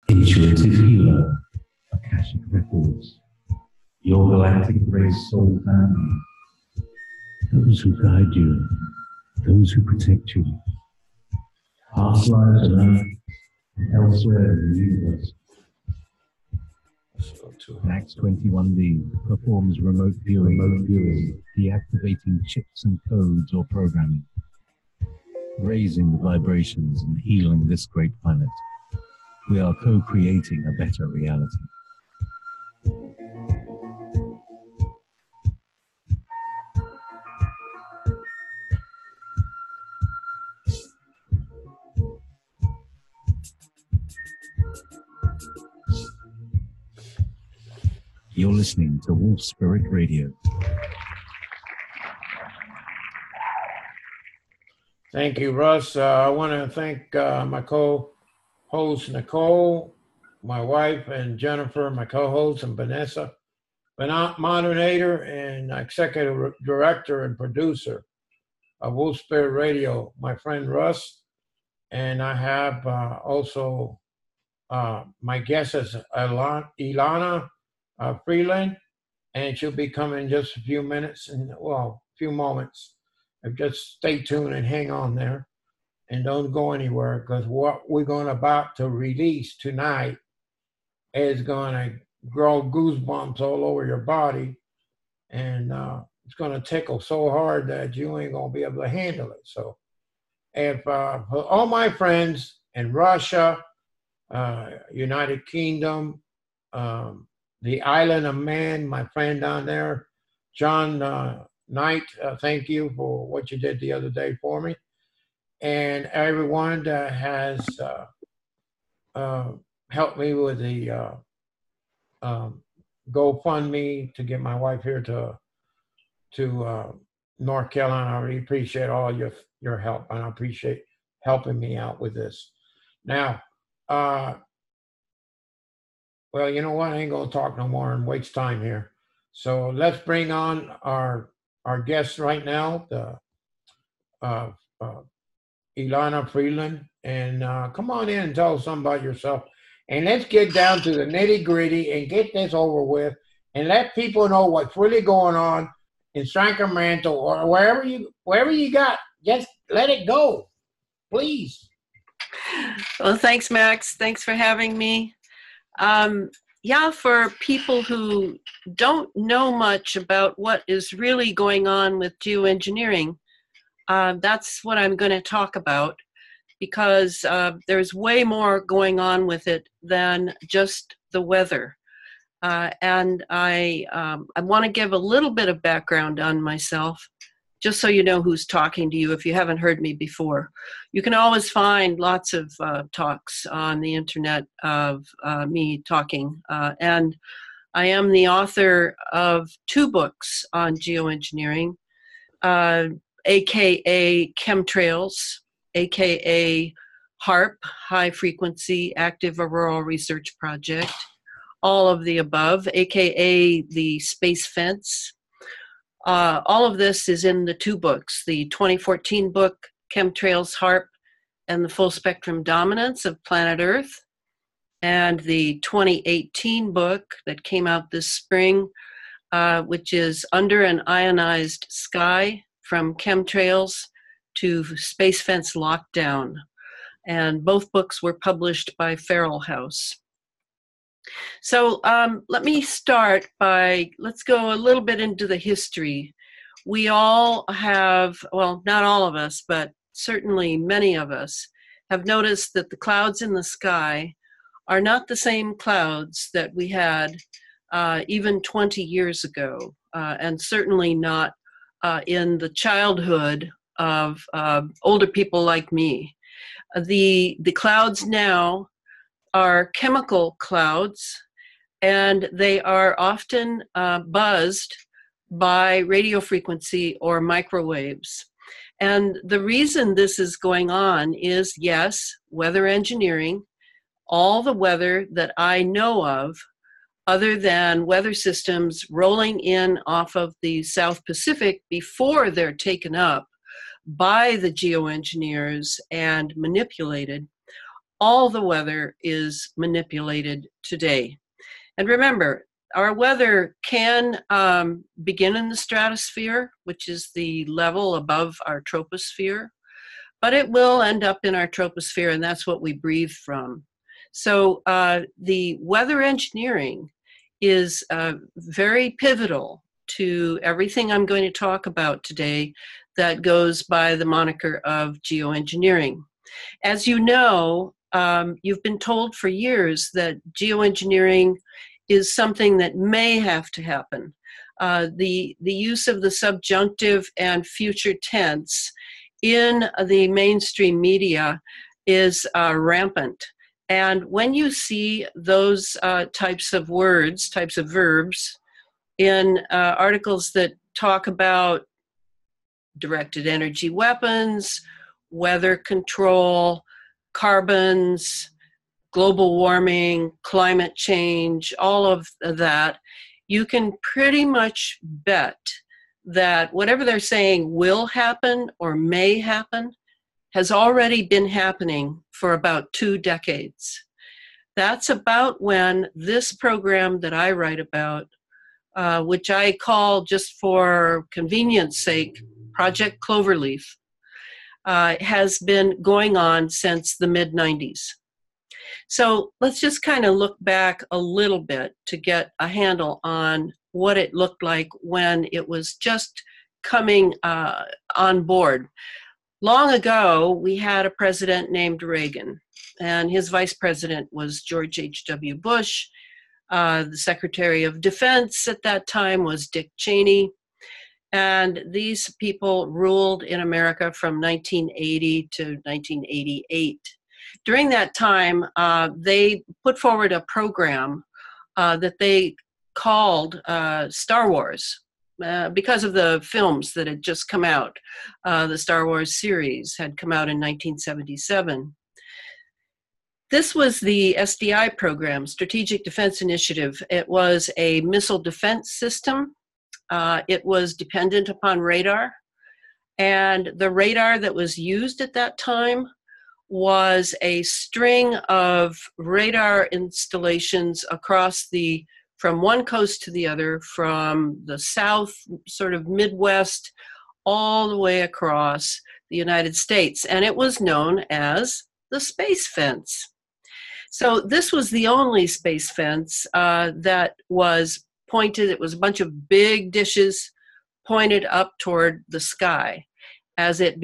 Intuitive Healer, Akashic Records, your galactic race soul family, those who guide you, those who protect you, past lives on Earth and elsewhere in the universe. Max 21D performs remote viewing, deactivating chips and codes or programming, raising the vibrations and healing this great planet. We are co-creating a better reality. You're listening to Wolf Spirit Radio. Thank you, Russ. I want to thank my co-host, Nicole, my wife, and Jennifer, my co-host, and Vanessa, moderator and executive director and producer of Wolf Spirit Radio, my friend Russ. And I have also my guest is Elana Freeland, and she'll be coming in just a few minutes, a few moments. Just stay tuned and hang on there, and don't go anywhere, because what we're about to release tonight is going to grow goosebumps all over your body, and it's going to tickle so hard that you ain't going to be able to handle it. So, if for all my friends in Russia, United Kingdom, the island of Man, my friend down there, John Knight, thank you for what you did the other day for me. And everyone that has helped me with the GoFundMe to get my wife here to North Carolina. I really appreciate all your help, and I appreciate helping me out with this. Now, well, you know what? I ain't going to talk no more and waste time here. So let's bring on our guest right now, the Elana Freeland. And come on in and tell us something about yourself. And let's get down to the nitty-gritty and get this over with and let people know what's really going on in Sacramento or wherever you got. Just let it go, please. Well, thanks, Max. Thanks for having me. For people who don't know much about what is really going on with geoengineering, that's what I'm going to talk about, because there's way more going on with it than just the weather. And I want to give a little bit of background on myself, just so you know who's talking to you if you haven't heard me before. You can always find lots of talks on the internet of me talking. And I am the author of 2 books on geoengineering, AKA Chemtrails, AKA HAARP, High Frequency Active Auroral Research Project, all of the above, AKA the Space Fence. All of this is in the 2 books, the 2014 book, Chemtrails, HAARP, and the Full Spectrum Dominance of Planet Earth, and the 2018 book that came out this spring, which is Under an Ionized Sky, From Chemtrails to Space Fence Lockdown. And both books were published by Feral House. So let me start let's go a little bit into the history. We all have, well, not all of us, but certainly many of us have noticed that the clouds in the sky are not the same clouds that we had even 20 years ago, and certainly not in the childhood of older people like me. The clouds now are chemical clouds, and they are often buzzed by radio frequency or microwaves. And the reason this is going on is, yes, weather engineering. All the weather that I know of, other than weather systems rolling in off of the South Pacific before they're taken up by the geoengineers and manipulated, all the weather is manipulated today. And remember, our weather can begin in the stratosphere, which is the level above our troposphere, but it will end up in our troposphere, and that's what we breathe from. So the weather engineering is very pivotal to everything I'm going to talk about today that goes by the moniker of geoengineering. As you know, you've been told for years that geoengineering is something that may have to happen. The use of the subjunctive and future tense in the mainstream media is rampant. And when you see those types of words, types of verbs, in articles that talk about directed energy weapons, weather control, carbons, global warming, climate change, all of that, you can pretty much bet that whatever they're saying will happen or may happen has already been happening for about 2 decades. That's about when this program that I write about, which I call, just for convenience sake, Project Cloverleaf, has been going on since the mid-90s. So let's just kind of look back a little bit to get a handle on what it looked like when it was just coming on board. Long ago, we had a president named Reagan, and his vice president was George H.W. Bush. The Secretary of Defense at that time was Dick Cheney. And these people ruled in America from 1980 to 1988. During that time, they put forward a program that they called Star Wars because of the films that had just come out. The Star Wars series had come out in 1977. This was the SDI program, Strategic Defense Initiative. It was a missile defense system. It was dependent upon radar. And the radar that was used at that time was a string of radar installations across from one coast to the other, from the south, sort of Midwest, all the way across the United States. And it was known as the space fence. So this was the only space fence that was pointed. It was a bunch of big dishes pointed up toward the sky as it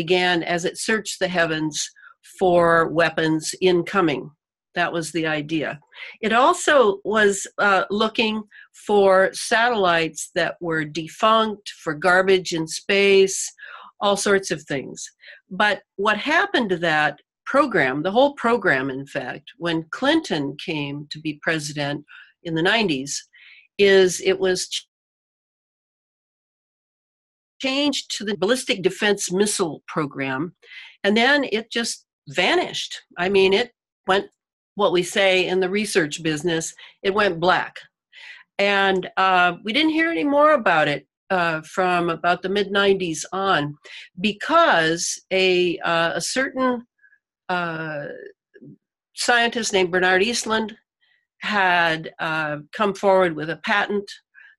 searched the heavens for weapons incoming. That was the idea. It also was looking for satellites that were defunct, for garbage in space, all sorts of things. But what happened to that program, the whole program, in fact, when Clinton came to be president in the 90s, is it was changed to the ballistic defense missile program, and then it just vanished. I mean, it went, what we say in the research business, it went black. And we didn't hear any more about it from about the mid-90s on, because a certain scientist named Bernard Eastland had come forward with a patent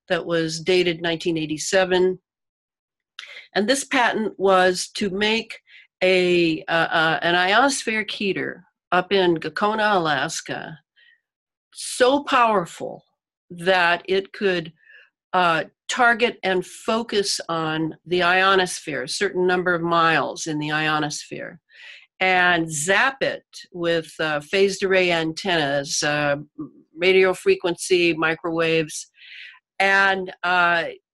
that was dated 1987. And this patent was to make an ionosphere heater up in Gakona, Alaska, so powerful that it could target and focus on the ionosphere, a certain number of miles in the ionosphere, and zap it with phased array antennas, radio frequency microwaves, and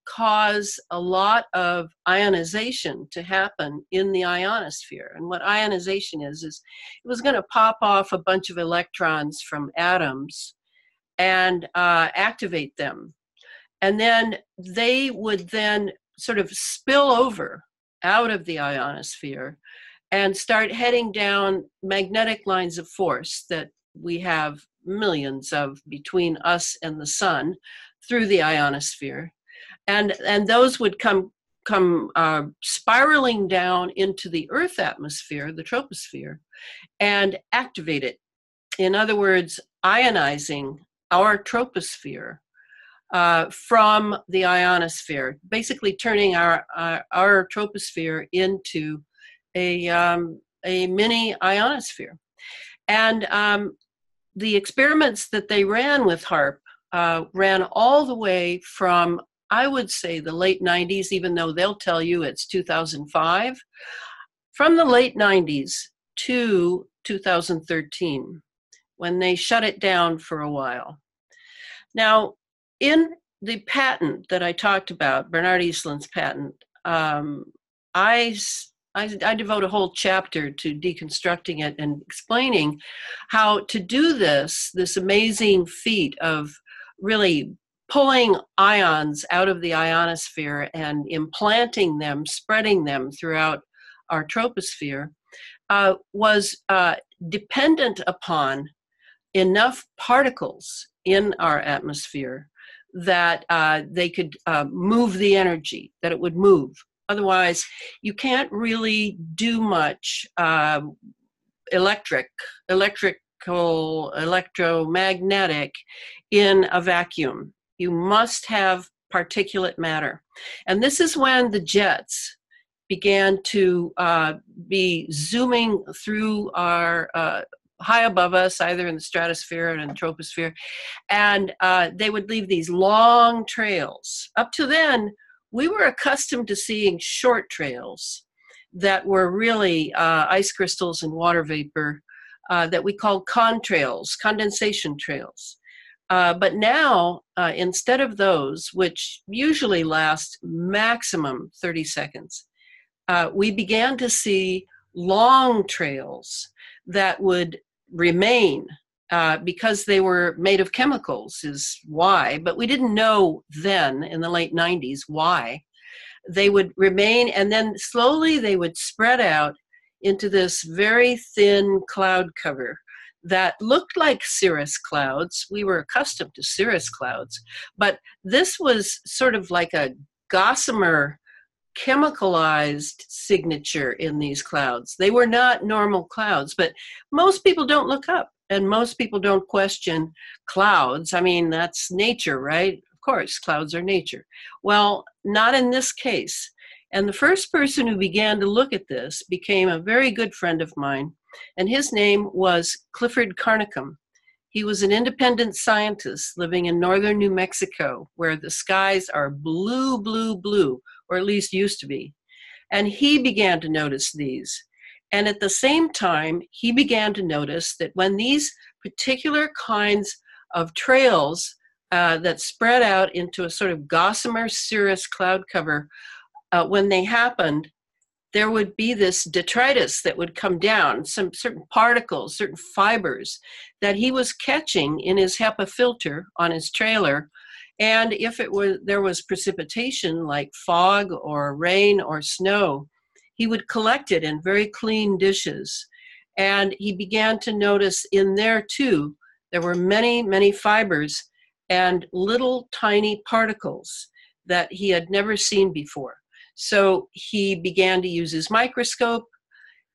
cause a lot of ionization to happen in the ionosphere. And what ionization is it was going to pop off a bunch of electrons from atoms and activate them. And then they would then sort of spill over out of the ionosphere and start heading down magnetic lines of force that we have millions of between us and the sun through the ionosphere. And those would come spiraling down into the Earth atmosphere, the troposphere, and activate it in other words, ionizing our troposphere from the ionosphere, basically turning our troposphere into a mini ionosphere. And the experiments that they ran with HAARP ran all the way from, I would say, the late 90s, even though they'll tell you it's 2005, from the late 90s to 2013, when they shut it down for a while. Now, in the patent that I talked about, Bernard Eastland's patent, I devote a whole chapter to deconstructing it and explaining how to do this amazing feat of really pulling ions out of the ionosphere and implanting them, spreading them throughout our troposphere, was dependent upon enough particles in our atmosphere that they could move the energy, that it would move. Otherwise, you can't really do much electrical, electromagnetic in a vacuum. You must have particulate matter. And this is when the jets began to be zooming through our high above us, either in the stratosphere or in the troposphere, and they would leave these long trails. Up to then, we were accustomed to seeing short trails that were really ice crystals and water vapor that we called contrails, condensation trails. But now, instead of those, which usually last maximum 30 seconds, we began to see long trails that would remain because they were made of chemicals is why, but we didn't know then in the late 90s why. They would remain, and then slowly they would spread out into this very thin cloud cover that looked like cirrus clouds. We were accustomed to cirrus clouds, but this was sort of like a gossamer chemicalized signature in these clouds. They were not normal clouds, but most people don't look up and most people don't question clouds. I mean, that's nature, right? Of course, clouds are nature. Well, not in this case. And the first person who began to look at this became a very good friend of mine, and his name was Clifford Carnicom. He was an independent scientist living in northern New Mexico, where the skies are blue, blue, blue, or at least used to be. And he began to notice these. And at the same time, he began to notice that when these particular kinds of trails that spread out into a sort of gossamer cirrus cloud cover, when they happened, there would be this detritus that would come down, some certain particles, certain fibers that he was catching in his HEPA filter on his trailer. And if there was precipitation like fog or rain or snow, he would collect it in very clean dishes. And he began to notice in there too, there were many, many fibers and little tiny particles that he had never seen before. So he began to use his microscope.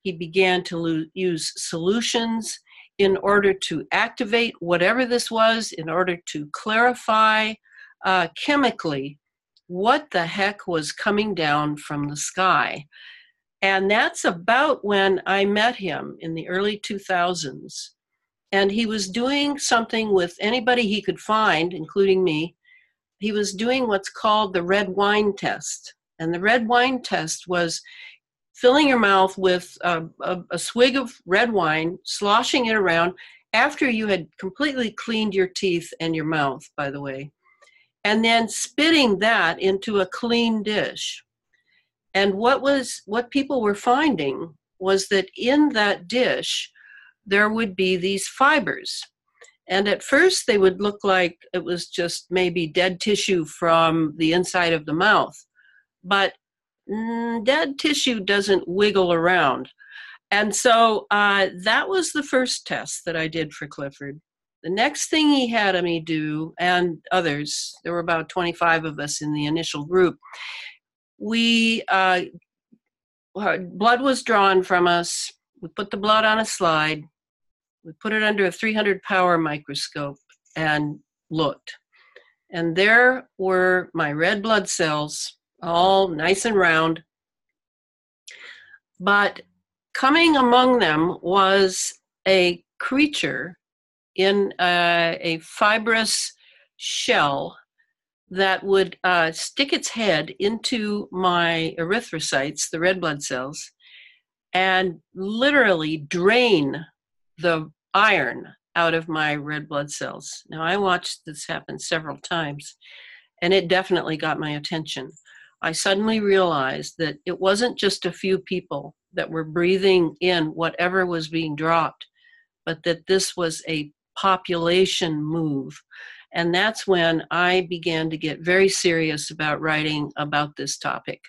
He began to use solutions in order to activate whatever this was, in order to clarify chemically what the heck was coming down from the sky. And that's about when I met him in the early 2000s. And he was doing something with anybody he could find, including me. He was doing what's called the red wine test. And the red wine test was filling your mouth with a swig of red wine, sloshing it around after you had completely cleaned your teeth and your mouth, by the way, and then spitting that into a clean dish. And what people were finding was that in that dish, there would be these fibers. And at first they would look like it was just maybe dead tissue from the inside of the mouth. But dead tissue doesn't wiggle around. And so that was the first test that I did for Clifford. The next thing he had me do, and others, there were about 25 of us in the initial group, blood was drawn from us. We put the blood on a slide. We put it under a 300 power microscope and looked. And there were my red blood cells, all nice and round. But coming among them was a creature in a fibrous shell that would stick its head into my erythrocytes, the red blood cells, and literally drain the iron out of my red blood cells. Now, I watched this happen several times, and it definitely got my attention. I suddenly realized that it wasn't just a few people that were breathing in whatever was being dropped, but that this was a population move. And that's when I began to get very serious about writing about this topic.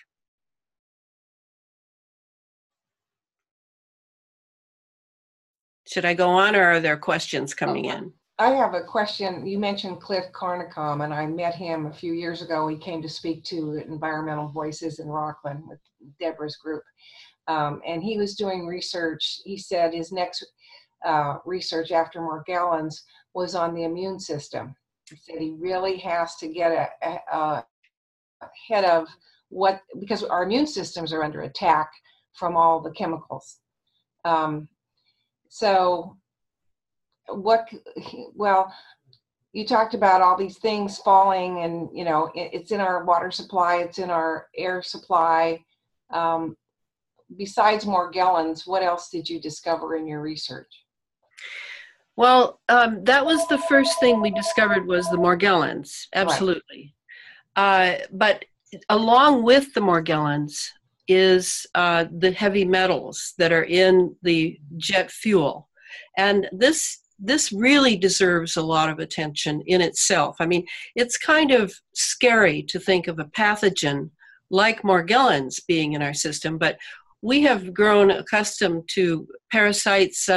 Should I go on, or are there questions coming in? I have a question. You mentioned Cliff Carnicom, and I met him a few years ago. He came to speak to Environmental Voices in Rockland with Deborah's group. And he was doing research. He said his next research after Morgellons was on the immune system. He said he really has to get ahead of what, because our immune systems are under attack from all the chemicals. So what, well, you talked about all these things falling, and, you know, it's in our water supply, it's in our air supply. Besides Morgellons, what else did you discover in your research? Well, that was the first thing we discovered, was the Morgellons, absolutely. Right. But along with the Morgellons is the heavy metals that are in the jet fuel. And this really deserves a lot of attention in itself. I mean, it's kind of scary to think of a pathogen like Morgellons being in our system, but we have grown accustomed to parasites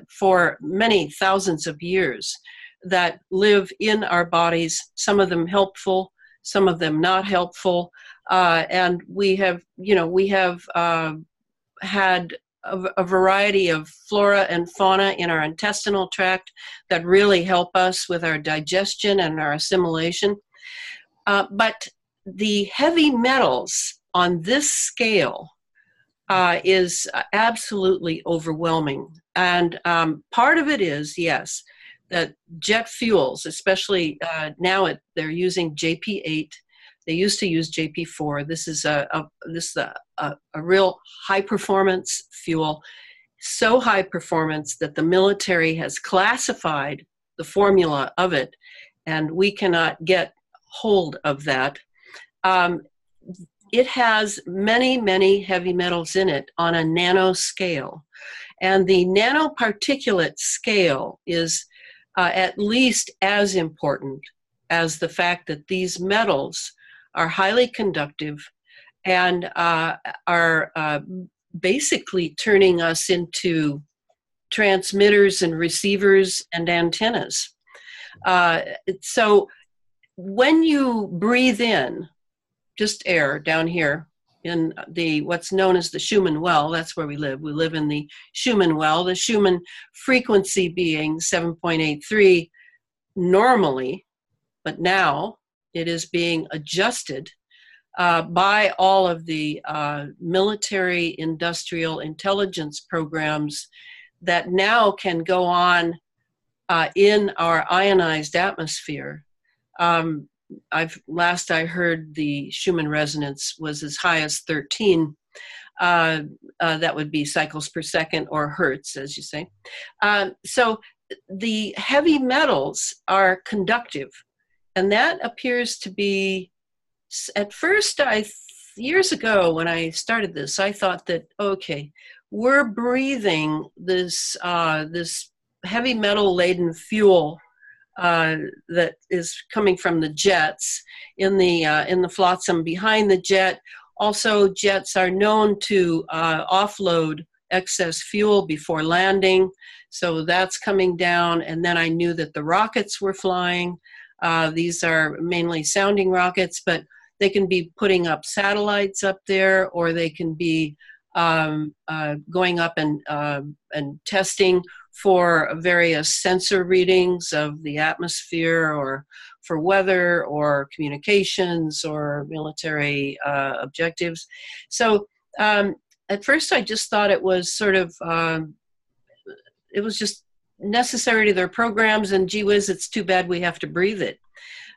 for many thousands of years that live in our bodies, some of them helpful, some of them not helpful. And we have had a variety of flora and fauna in our intestinal tract that really help us with our digestion and our assimilation. But the heavy metals on this scale is absolutely overwhelming. And part of it is, yes, that jet fuels, especially now they're using JP8. They used to use JP4. This is a real high performance fuel, so high performance that the military has classified the formula of it, and we cannot get hold of that. It has many, many heavy metals in it on a nano scale. And the nanoparticulate scale is at least as important as the fact that these metals are highly conductive and are basically turning us into transmitters and receivers and antennas. So when you breathe in just air down here in the what's known as the Schumann well, that's where we live. We live in the Schumann well, the Schumann frequency being 7.83 normally, but now it is being adjusted by all of the military industrial intelligence programs that now can go on in our ionized atmosphere. Last I heard, the Schumann resonance was as high as 13. That would be cycles per second, or hertz, as you say. So the heavy metals are conductive, and that appears to be, at first, years ago when I started this, I thought that, okay, we're breathing this heavy metal laden fuel that is coming from the jets in the flotsam behind the jet. Also, jets are known to offload excess fuel before landing, so that's coming down. And then I knew that the rockets were flying. These are mainly sounding rockets, but they can be putting up satellites up there, or they can be going up and testing for various sensor readings of the atmosphere, or for weather, or communications, or military objectives. So at first I just thought it was sort of, it was just necessary to their programs, and gee whiz, it's too bad we have to breathe it.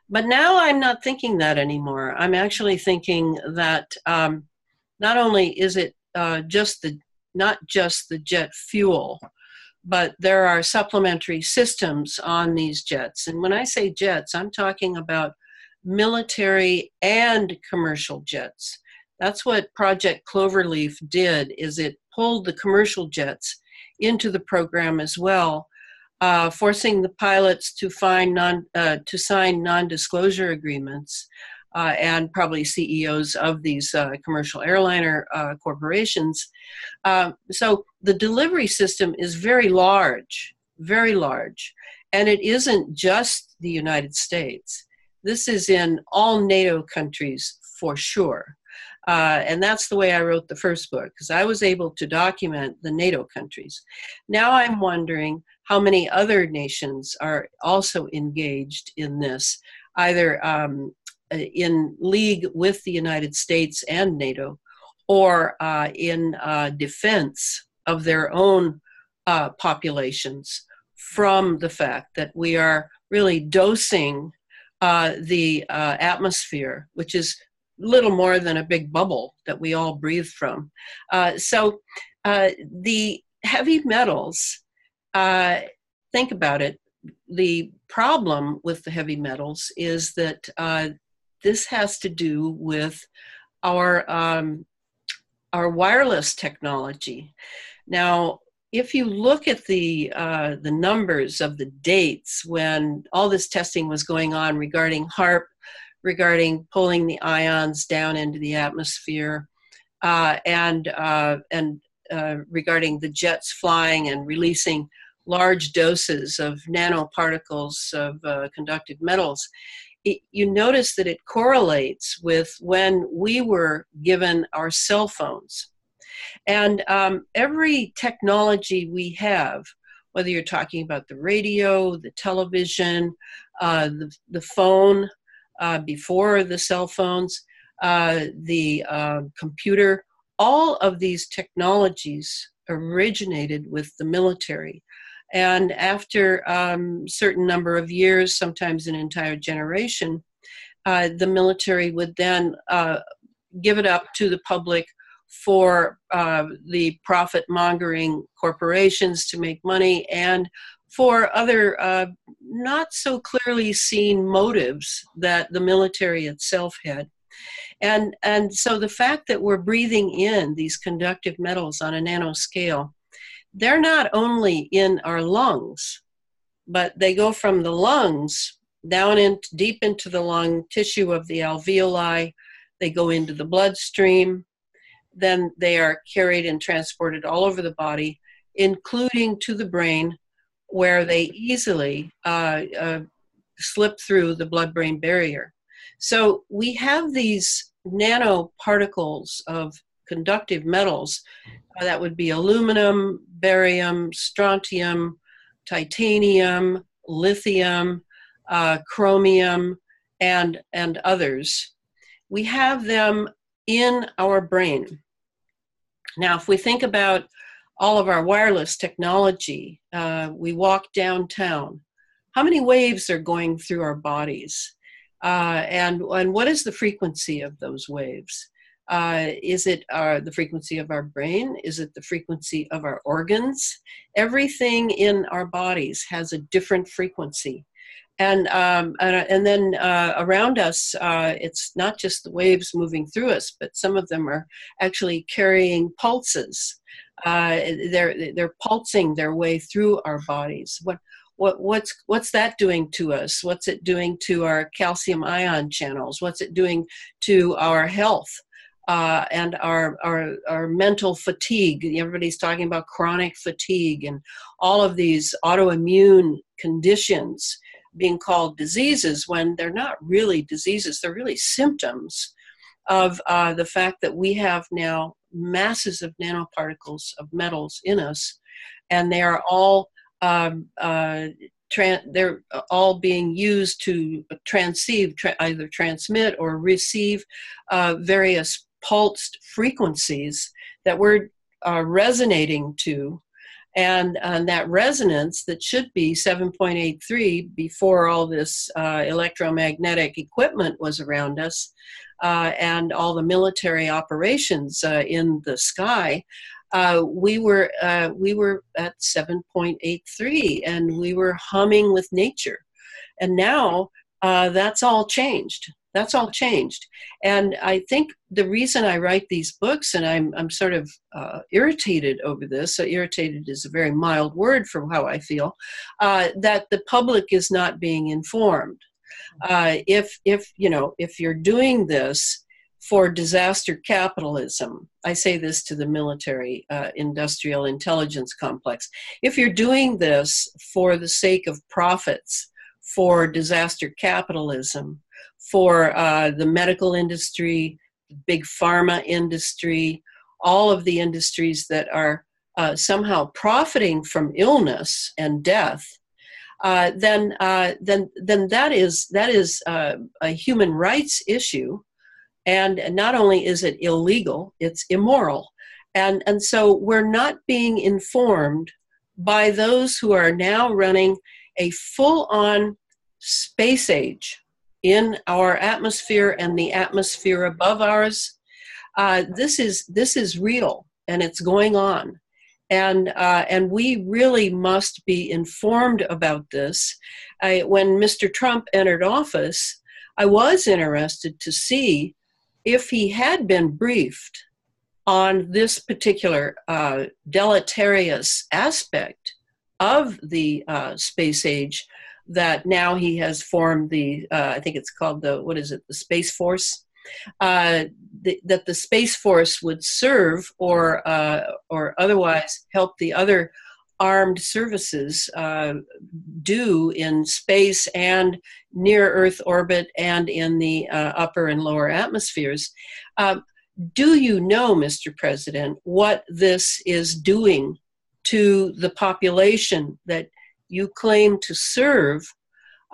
But now I'm not thinking that anymore. I'm actually thinking that not only is it not just the jet fuel, but there are supplementary systems on these jets. And when I say jets, I'm talking about military and commercial jets. That's what Project Cloverleaf did, is it pulled the commercial jets into the program as well, forcing the pilots to sign non-disclosure agreements, and probably CEOs of these commercial airliner corporations. So the delivery system is very large, and it isn't just the United States. This is in all NATO countries for sure. And that's the way I wrote the first book, because I was able to document the NATO countries. Now I'm wondering how many other nations are also engaged in this, either in league with the United States and NATO, or in defense of their own populations from the fact that we are really dosing the atmosphere, which is little more than a big bubble that we all breathe from. So the heavy metals, think about it, the problem with the heavy metals is that this has to do with our wireless technology. Now, if you look at the numbers of the dates when all this testing was going on regarding HAARP, regarding pulling the ions down into the atmosphere, and regarding the jets flying and releasing large doses of nanoparticles of conductive metals, you notice that it correlates with when we were given our cell phones. And every technology we have, whether you're talking about the radio, the television, the phone, before the cell phones, the computer, all of these technologies originated with the military. And after a certain number of years, sometimes an entire generation, the military would then give it up to the public for the profit-mongering corporations to make money, and for other not so clearly seen motives that the military itself had. And so the fact that we're breathing in these conductive metals on a nanoscale, they're not only in our lungs, but they go from the lungs down deep into the lung tissue of the alveoli. They go into the bloodstream. Then they are carried and transported all over the body, including to the brain, where they easily slip through the blood-brain barrier. So we have these nanoparticles of conductive metals that would be aluminum, barium, strontium, titanium, lithium, chromium, and others. We have them in our brain. Now, if we think about all of our wireless technology, we walk downtown. How many waves are going through our bodies? And what is the frequency of those waves? Is it the frequency of our brain? Is it the frequency of our organs? Everything in our bodies has a different frequency. And then around us, it's not just the waves moving through us, but some of them are actually carrying pulses. They're pulsing their way through our bodies. What's that doing to us? What's it doing to our calcium ion channels? What's it doing to our health and our mental fatigue? Everybody's talking about chronic fatigue and all of these autoimmune conditions being called diseases when they're not really diseases. They're really symptoms of the fact that we have now masses of nanoparticles of metals in us, and they are all they're all being used to either transmit or receive various pulsed frequencies that we're resonating to. And that resonance that should be 7.83 before all this electromagnetic equipment was around us and all the military operations in the sky, we were at 7.83 and we were humming with nature. And now that's all changed. That's all changed. And I think the reason I write these books, and I'm sort of irritated over this, so irritated is a very mild word for how I feel, that the public is not being informed. If you're doing this for disaster capitalism, I say this to the military industrial intelligence complex, if you're doing this for the sake of profits, for disaster capitalism, for the medical industry, big pharma industry, all of the industries that are somehow profiting from illness and death, then that is a human rights issue. And not only is it illegal, it's immoral. And so we're not being informed by those who are now running a full-on space age in our atmosphere and the atmosphere above ours. This is real, and it's going on. And we really must be informed about this. When Mr. Trump entered office, I was interested to see if he had been briefed on this particular deleterious aspect of the space age, that now he has formed the, I think it's called the Space Force, that the Space Force would serve or otherwise help the other armed services do in space and near Earth orbit and in the upper and lower atmospheres. Do you know, Mr. President, what this is doing to the population that you claim to serve?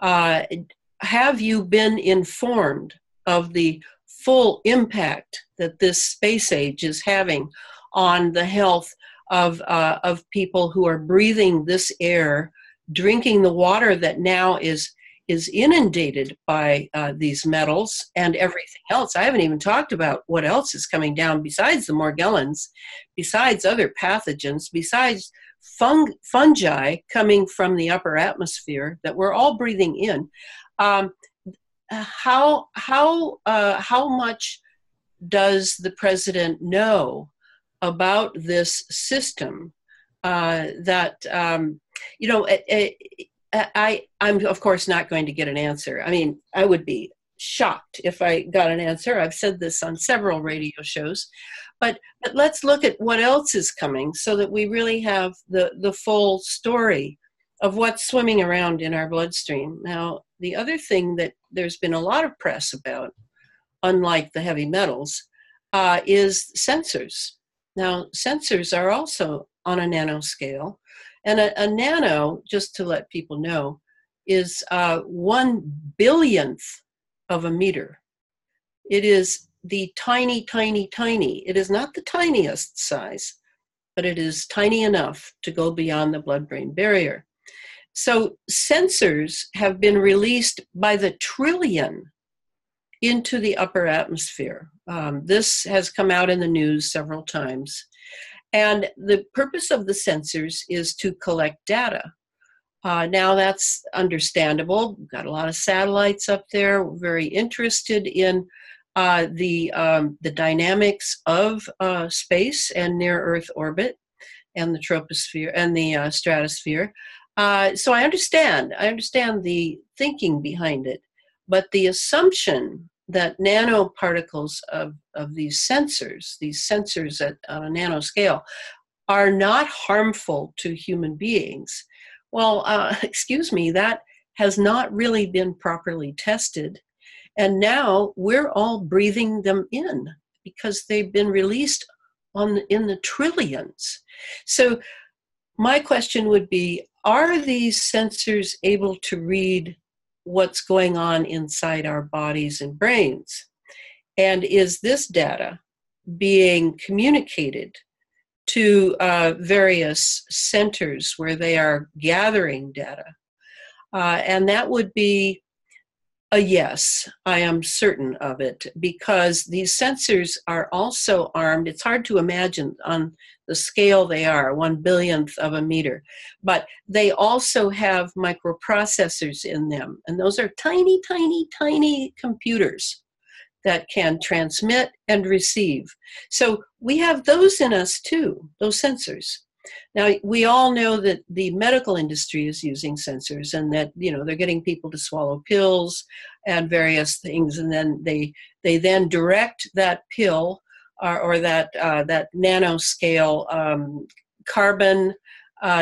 Have you been informed of the full impact that this space age is having on the health of people who are breathing this air, drinking the water that now is inundated by these metals and everything else? I haven't even talked about what else is coming down besides the Morgellons, besides other pathogens, besides fungi coming from the upper atmosphere that we're all breathing in. How much does the president know about this system that, I'm of course not going to get an answer. I mean, I would be shocked if I got an answer. I've said this on several radio shows, but let's look at what else is coming so that we really have the full story of what's swimming around in our bloodstream. Now, the other thing that there's been a lot of press about, unlike the heavy metals, is sensors. Now, sensors are also on a nanoscale, and a nano, just to let people know, is 1/10000000th of a meter. It is the tiny, tiny, tiny. It is not the tiniest size, but it is tiny enough to go beyond the blood-brain barrier. So sensors have been released by the trillion into the upper atmosphere. This has come out in the news several times. And the purpose of the sensors is to collect data. Now that's understandable. We've got a lot of satellites up there. We're very interested in the dynamics of space and near-Earth orbit and the troposphere and the stratosphere. So I understand the thinking behind it, but the assumption that nanoparticles of these sensors on a nanoscale, are not harmful to human beings. Well, excuse me, that has not really been properly tested. And now we're all breathing them in because they've been released in the trillions. So my question would be, are these sensors able to read what's going on inside our bodies and brains? And is this data being communicated to various centers where they are gathering data? And that would be a yes, I am certain of it, because these sensors are also armed. It's hard to imagine on the scale they are, 1/1000th of a meter, but they also have microprocessors in them. And those are tiny, tiny, tiny computers that can transmit and receive. So we have those in us too, those sensors. Now, we all know that the medical industry is using sensors, and that, you know, they're getting people to swallow pills and various things, and then they then direct that pill or that nanoscale carbon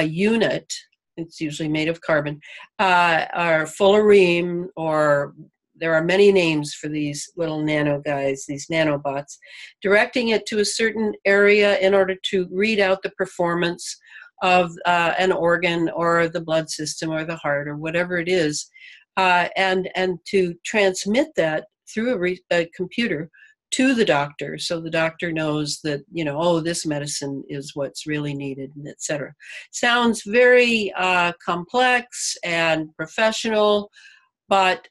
unit. It's usually made of carbon, or fullerene, or there are many names for these little nano guys, these nanobots, directing it to a certain area in order to read out the performance of an organ or the blood system or the heart or whatever it is, and to transmit that through a computer to the doctor, so the doctor knows that, you know, oh, this medicine is what's really needed, and et cetera. Sounds very complex and professional, but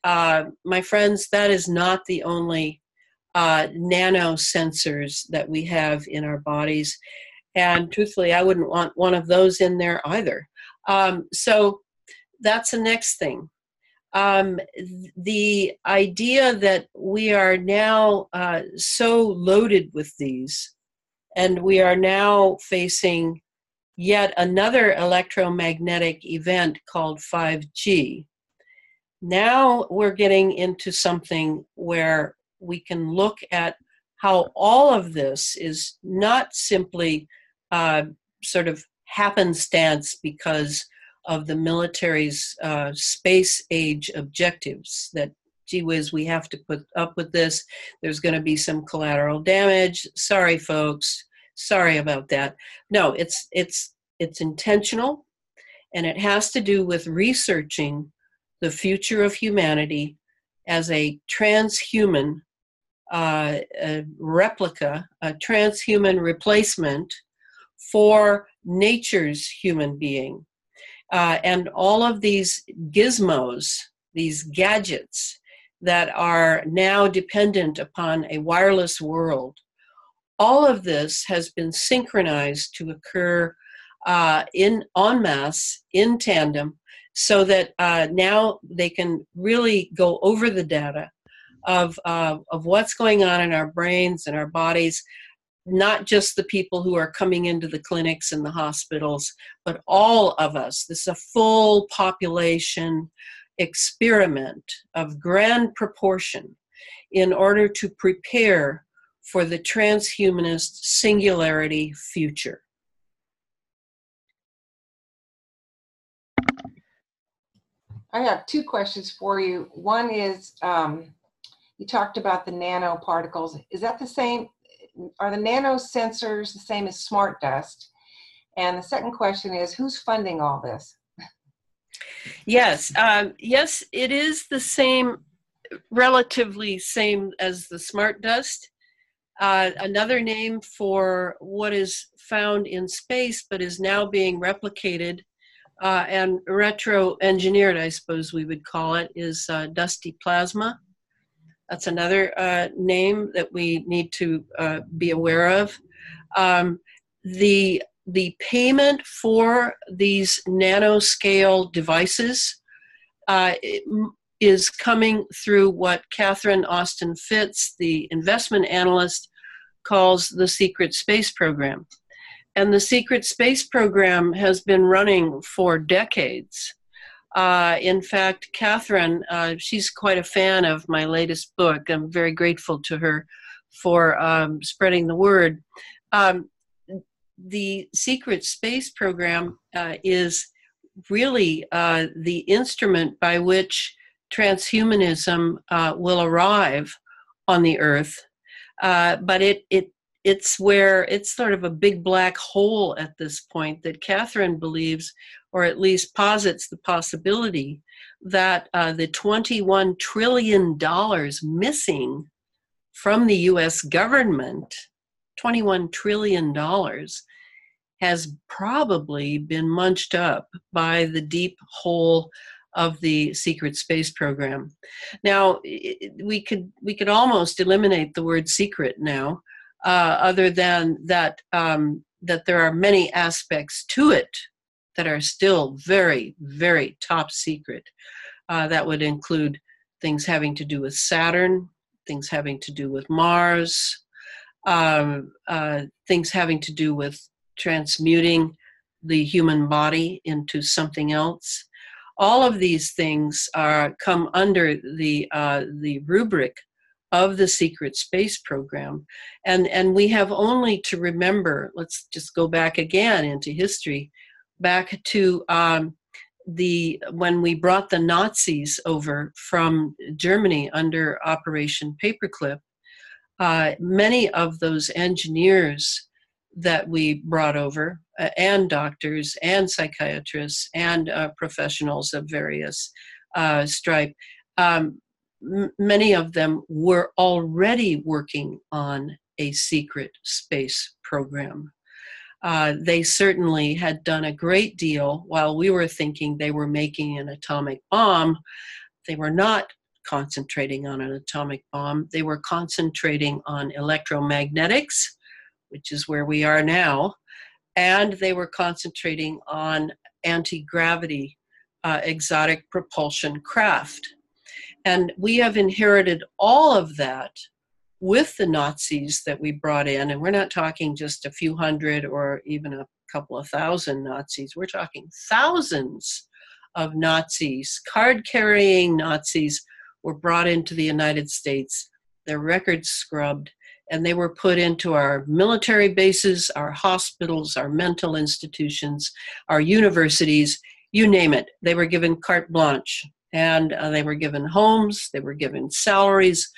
my friends, that is not the only nano-sensors that we have in our bodies. And truthfully, I wouldn't want one of those in there either. So that's the next thing. The idea that we are now so loaded with these, and we are now facing yet another electromagnetic event called 5G. Now we're getting into something where we can look at how all of this is not simply sort of happenstance because of the military's space age objectives, that, gee whiz, we have to put up with this. There's going to be some collateral damage. Sorry, folks. Sorry about that. No, it's intentional, and it has to do with researching the future of humanity as a transhuman replica, a transhuman replacement for nature's human being. And all of these gizmos, these gadgets that are now dependent upon a wireless world, all of this has been synchronized to occur en masse, in tandem, so that now they can really go over the data of what's going on in our brains and our bodies, not just the people who are coming into the clinics and the hospitals, but all of us. This is a full population experiment of grand proportion in order to prepare for the transhumanist singularity future. I have two questions for you. One is, you talked about the nanoparticles. Is that the same? Are the nano-sensors the same as smart dust? And the second question is, who's funding all this? Yes, yes, it is the same, relatively same as the smart dust. Another name for what is found in space but is now being replicated and retro-engineered, I suppose we would call it, is dusty plasma. That's another name that we need to be aware of. The payment for these nanoscale devices is coming through what Catherine Austin Fitts, the investment analyst, calls the secret space program. And the secret space program has been running for decades. In fact, Catherine, she's quite a fan of my latest book. I'm very grateful to her for spreading the word. The secret space program is really the instrument by which transhumanism will arrive on the earth. But it's where it's sort of a big black hole at this point that Catherine believes, or at least posits the possibility, that the $21 trillion missing from the US government, $21 trillion, has probably been munched up by the deep hole of the secret space program. Now, we could almost eliminate the word secret now, other than that, that there are many aspects to it that are still very, very top secret. That would include things having to do with Saturn, things having to do with Mars, things having to do with transmuting the human body into something else. All of these things come under the rubric of the secret space program. And we have only to remember, let's just go back again into history, back to when we brought the Nazis over from Germany under Operation Paperclip. Many of those engineers that we brought over, and doctors and psychiatrists and professionals of various stripe, many of them were already working on a secret space program. They certainly had done a great deal while we were thinking they were making an atomic bomb. They were not concentrating on an atomic bomb. They were concentrating on electromagnetics, which is where we are now, and they were concentrating on anti-gravity exotic propulsion craft. And we have inherited all of that with the Nazis that we brought in, and we're not talking just a few hundred or even a couple of thousand Nazis. We're talking thousands of Nazis, card-carrying Nazis, were brought into the United States, their records scrubbed, and they were put into our military bases, our hospitals, our mental institutions, our universities, you name it. They were given carte blanche, and they were given homes, they were given salaries.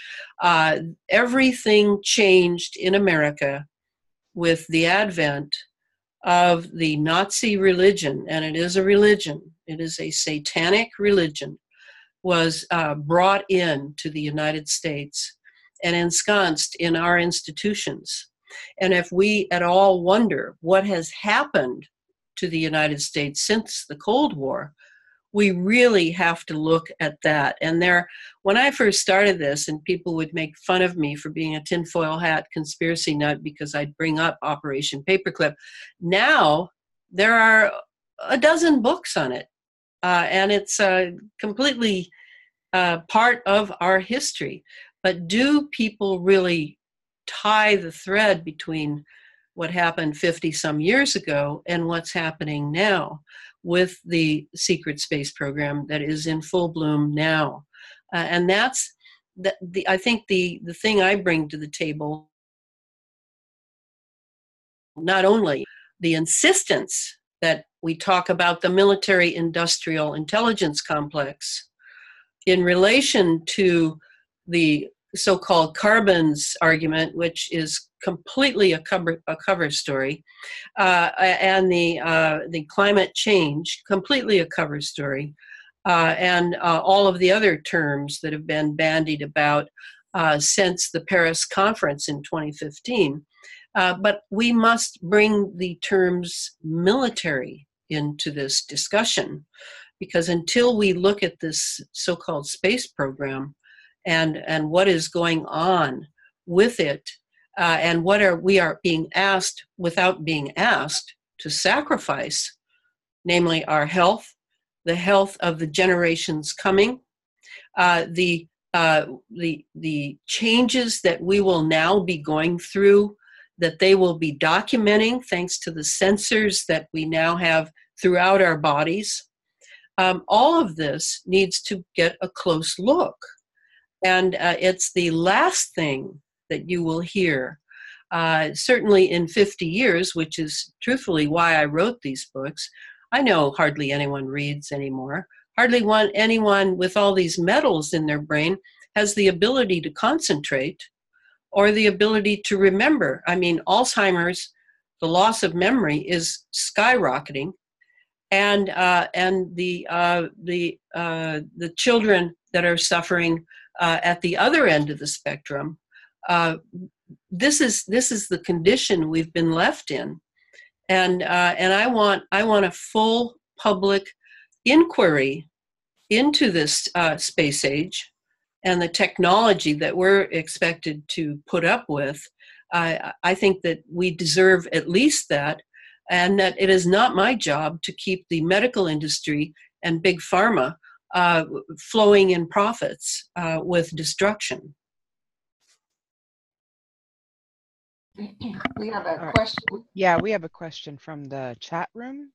Everything changed in America with the advent of the Nazi religion, and it is a religion, it is a satanic religion, was brought in to the United States and ensconced in our institutions. And if we at all wonder what has happened to the United States since the Cold War, we really have to look at that. And when I first started this, and people would make fun of me for being a tinfoil hat conspiracy nut because I'd bring up Operation Paperclip, now there are a dozen books on it. And it's completely part of our history. But do people really tie the thread between what happened 50 some years ago and what's happening now with the secret space program that is in full bloom now? And that's I think the thing I bring to the table, not only the insistence that we talk about the military-industrial intelligence complex in relation to the so-called carbons argument, which is completely a cover story, and the climate change, completely a cover story, and all of the other terms that have been bandied about since the Paris conference in 2015. But we must bring the terms military into this discussion, because until we look at this so-called space program and what is going on with it, and what we are being asked without being asked to sacrifice, namely our health, the health of the generations coming, the changes that we will now be going through, that they will be documenting thanks to the sensors that we now have throughout our bodies. All of this needs to get a close look. And it's the last thing that you will hear, certainly in 50 years, which is truthfully why I wrote these books. I know hardly anyone reads anymore. Hardly anyone with all these metals in their brain has the ability to concentrate or the ability to remember. I mean, Alzheimer's, the loss of memory is skyrocketing, and the children that are suffering at the other end of the spectrum. This is the condition we've been left in, and I want a full public inquiry into this space age and the technology that we're expected to put up with. I think that we deserve at least that, and that it is not my job to keep the medical industry and big pharma flowing in profits with destruction. We have a question. Yeah, we have a question from the chat room.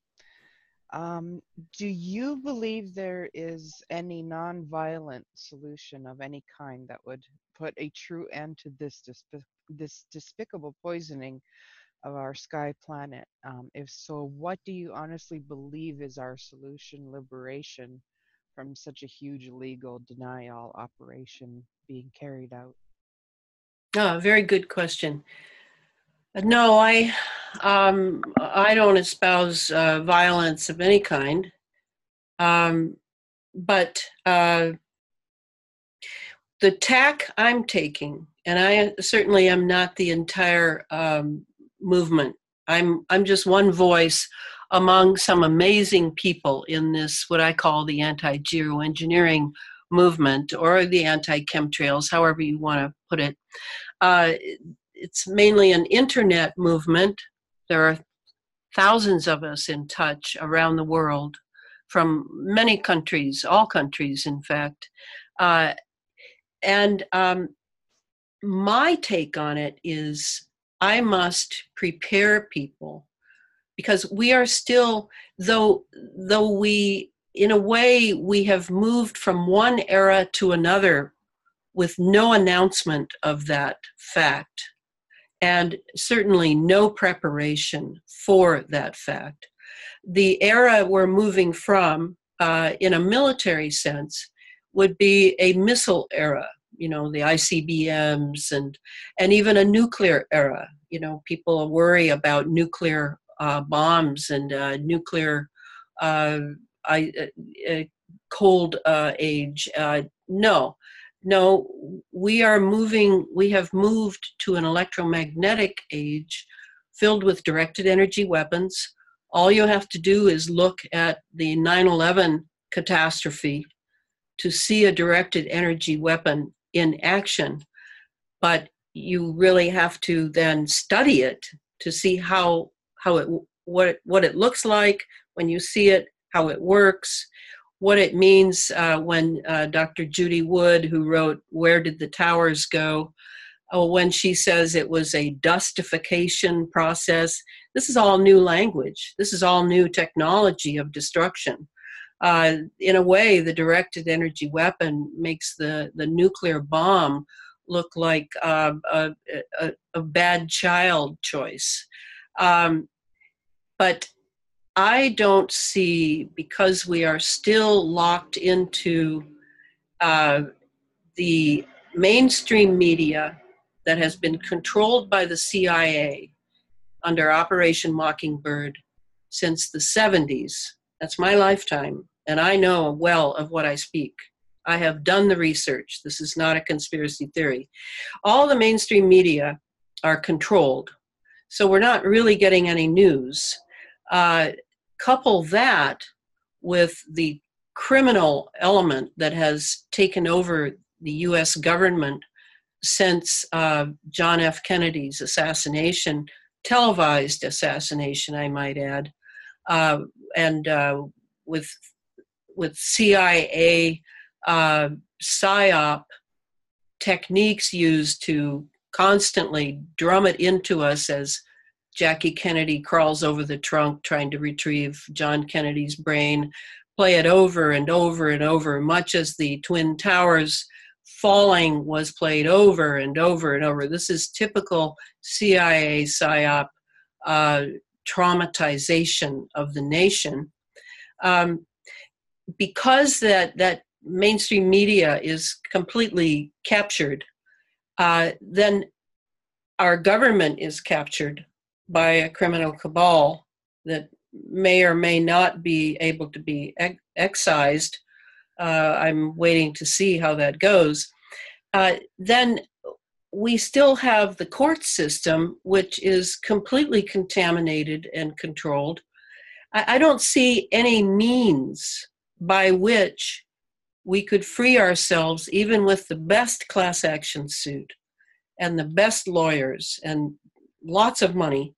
Do you believe there is any non-violent solution of any kind that would put a true end to this despicable poisoning of our sky planet? If so, what do you honestly believe is our solution, liberation from such a huge legal denial operation being carried out? Oh, very good question. No, I don't espouse violence of any kind, but the tack I'm taking, and I certainly am not the entire movement. I'm just one voice among some amazing people in this, what I call the anti-geoengineering movement, or the anti-chemtrails, however you want to put it. It's mainly an internet movement. There are thousands of us in touch around the world from many countries, all countries, in fact. And my take on it is I must prepare people, because we are still, though we, in a way, we have moved from one era to another with no announcement of that fact, and certainly no preparation for that fact. The era we're moving from, in a military sense, would be a missile era, you know, the ICBMs, and even a nuclear era. You know, people worry about nuclear bombs and nuclear cold age. No, we have moved to an electromagnetic age filled with directed energy weapons. All you have to do is look at the 9/11 catastrophe to see a directed energy weapon in action. But you really have to then study it to see what it looks like when you see it, how it works, what it means when Dr. Judy Wood, who wrote Where Did the Towers Go?, when she says it was a dustification process. This is all new language. This is all new technology of destruction. In a way, the directed energy weapon makes the nuclear bomb look like a bad child choice. But I don't see, because we are still locked into the mainstream media that has been controlled by the CIA under Operation Mockingbird since the 70s. That's my lifetime, and I know well of what I speak. I have done the research. This is not a conspiracy theory. All the mainstream media are controlled, so we're not really getting any news. Couple that with the criminal element that has taken over the US government since John F. Kennedy's assassination, televised assassination, I might add, and with CIA PSYOP techniques used to constantly drum it into us as Jackie Kennedy crawls over the trunk trying to retrieve John Kennedy's brain, play it over and over and over, much as the Twin Towers falling was played over and over and over. This is typical CIA PSYOP traumatization of the nation. Because that mainstream media is completely captured, then our government is captured by a criminal cabal that may or may not be able to be excised. I'm waiting to see how that goes. Then we still have the court system, which is completely contaminated and controlled. I don't see any means by which we could free ourselves, even with the best class action suit and the best lawyers and lots of money.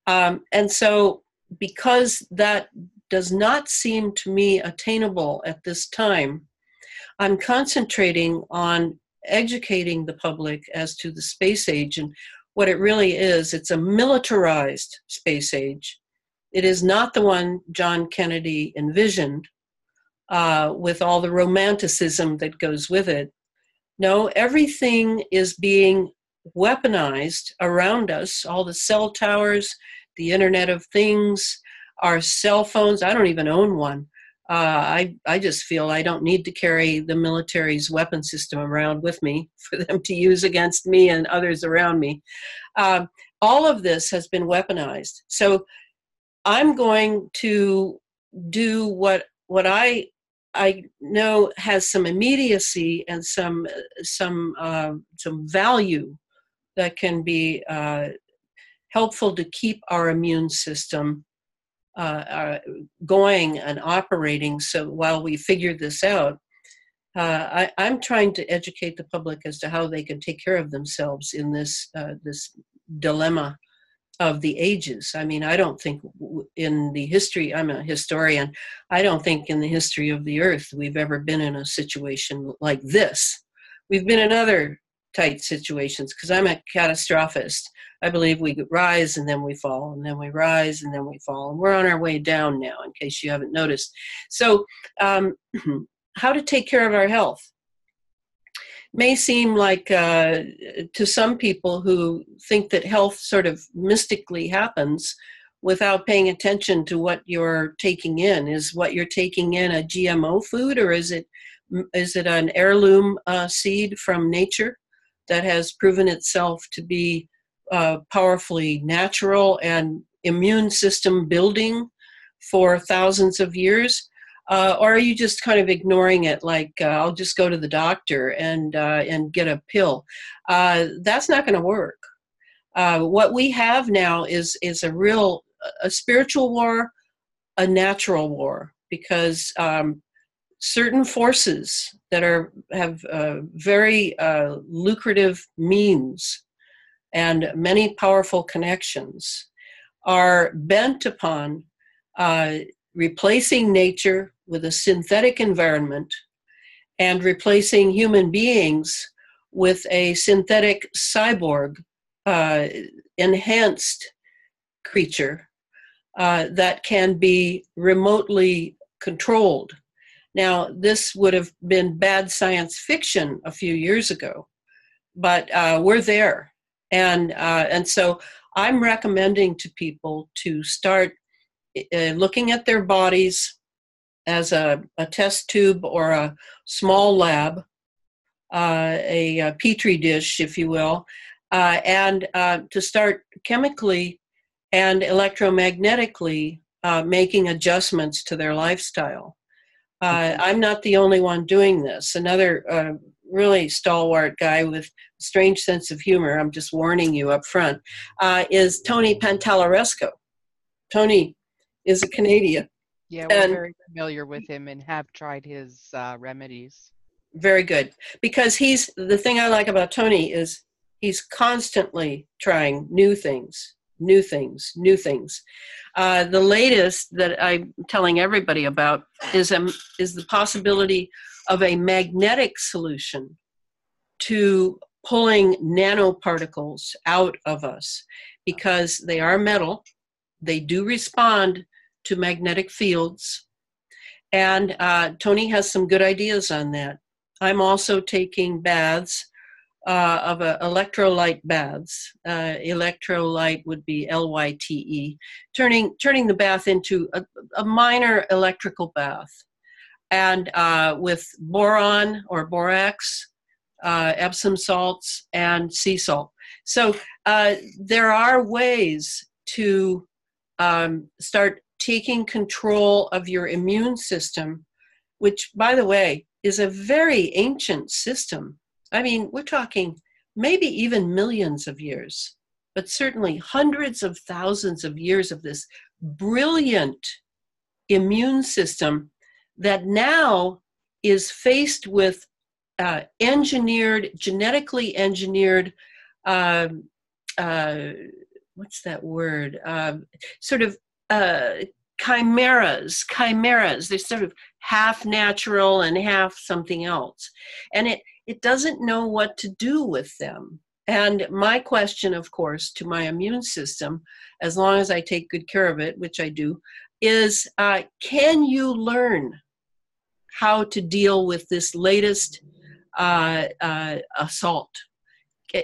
And so because that does not seem to me attainable at this time, I'm concentrating on educating the public as to the space age and what it really is. It's a militarized space age. It is not the one John Kennedy envisioned with all the romanticism that goes with it. No, everything is being weaponized around us, all the cell towers, the Internet of Things, our cell phones. I don't even own one. I just feel I don't need to carry the military's weapon system around with me for them to use against me and others around me. All of this has been weaponized. So I'm going to do what I know has some immediacy and some value that can be helpful to keep our immune system going and operating. So while we figure this out, I'm trying to educate the public as to how they can take care of themselves in this dilemma of the ages. I mean, I don't think in the history, I'm a historian, I don't think in the history of the earth we've ever been in a situation like this. We've been in other tight situations because I'm a catastrophist. I believe we rise and then we fall, and then we rise and then we fall. And we're on our way down now, in case you haven't noticed. So how to take care of our health may seem like to some people who think that health sort of mystically happens without paying attention to what you're taking in. Is what you're taking in a GMO food, or is it an heirloom seed from nature that has proven itself to be powerfully natural and immune system building for thousands of years? Or are you just kind of ignoring it, like I'll just go to the doctor and get a pill? That's not going to work. What we have now is a spiritual war, a natural war, because certain forces that have very lucrative means and many powerful connections are bent upon replacing nature with a synthetic environment and replacing human beings with a synthetic cyborg enhanced creature that can be remotely controlled. Now, this would have been bad science fiction a few years ago, but we're there. And so I'm recommending to people to start looking at their bodies as a test tube or a small lab, a petri dish, if you will, and to start chemically and electromagnetically making adjustments to their lifestyle. I'm not the only one doing this. Another really stalwart guy with a strange sense of humor, I'm just warning you up front, is Tony Pantalaresco. Tony is a Canadian. Yeah, we're very familiar with him and have tried his remedies. Very good. Because the thing I like about Tony is he's constantly trying new things. The latest that I'm telling everybody about is the possibility of a magnetic solution to pulling nanoparticles out of us, because they are metal. They do respond to magnetic fields. And Tony has some good ideas on that. I'm also taking baths of electrolyte baths. Electrolyte would be LYTE, turning the bath into a minor electrical bath. And with boron or borax, Epsom salts, and sea salt. So there are ways to start taking control of your immune system, which, by the way, is a very ancient system. I mean, we're talking maybe even millions of years, but certainly hundreds of thousands of years of this brilliant immune system that now is faced with genetically engineered, what's that word? Sort of chimeras. They're sort of half natural and half something else. And it doesn't know what to do with them. And my question, of course, to my immune system, as long as I take good care of it, which I do, is can you learn how to deal with this latest assault?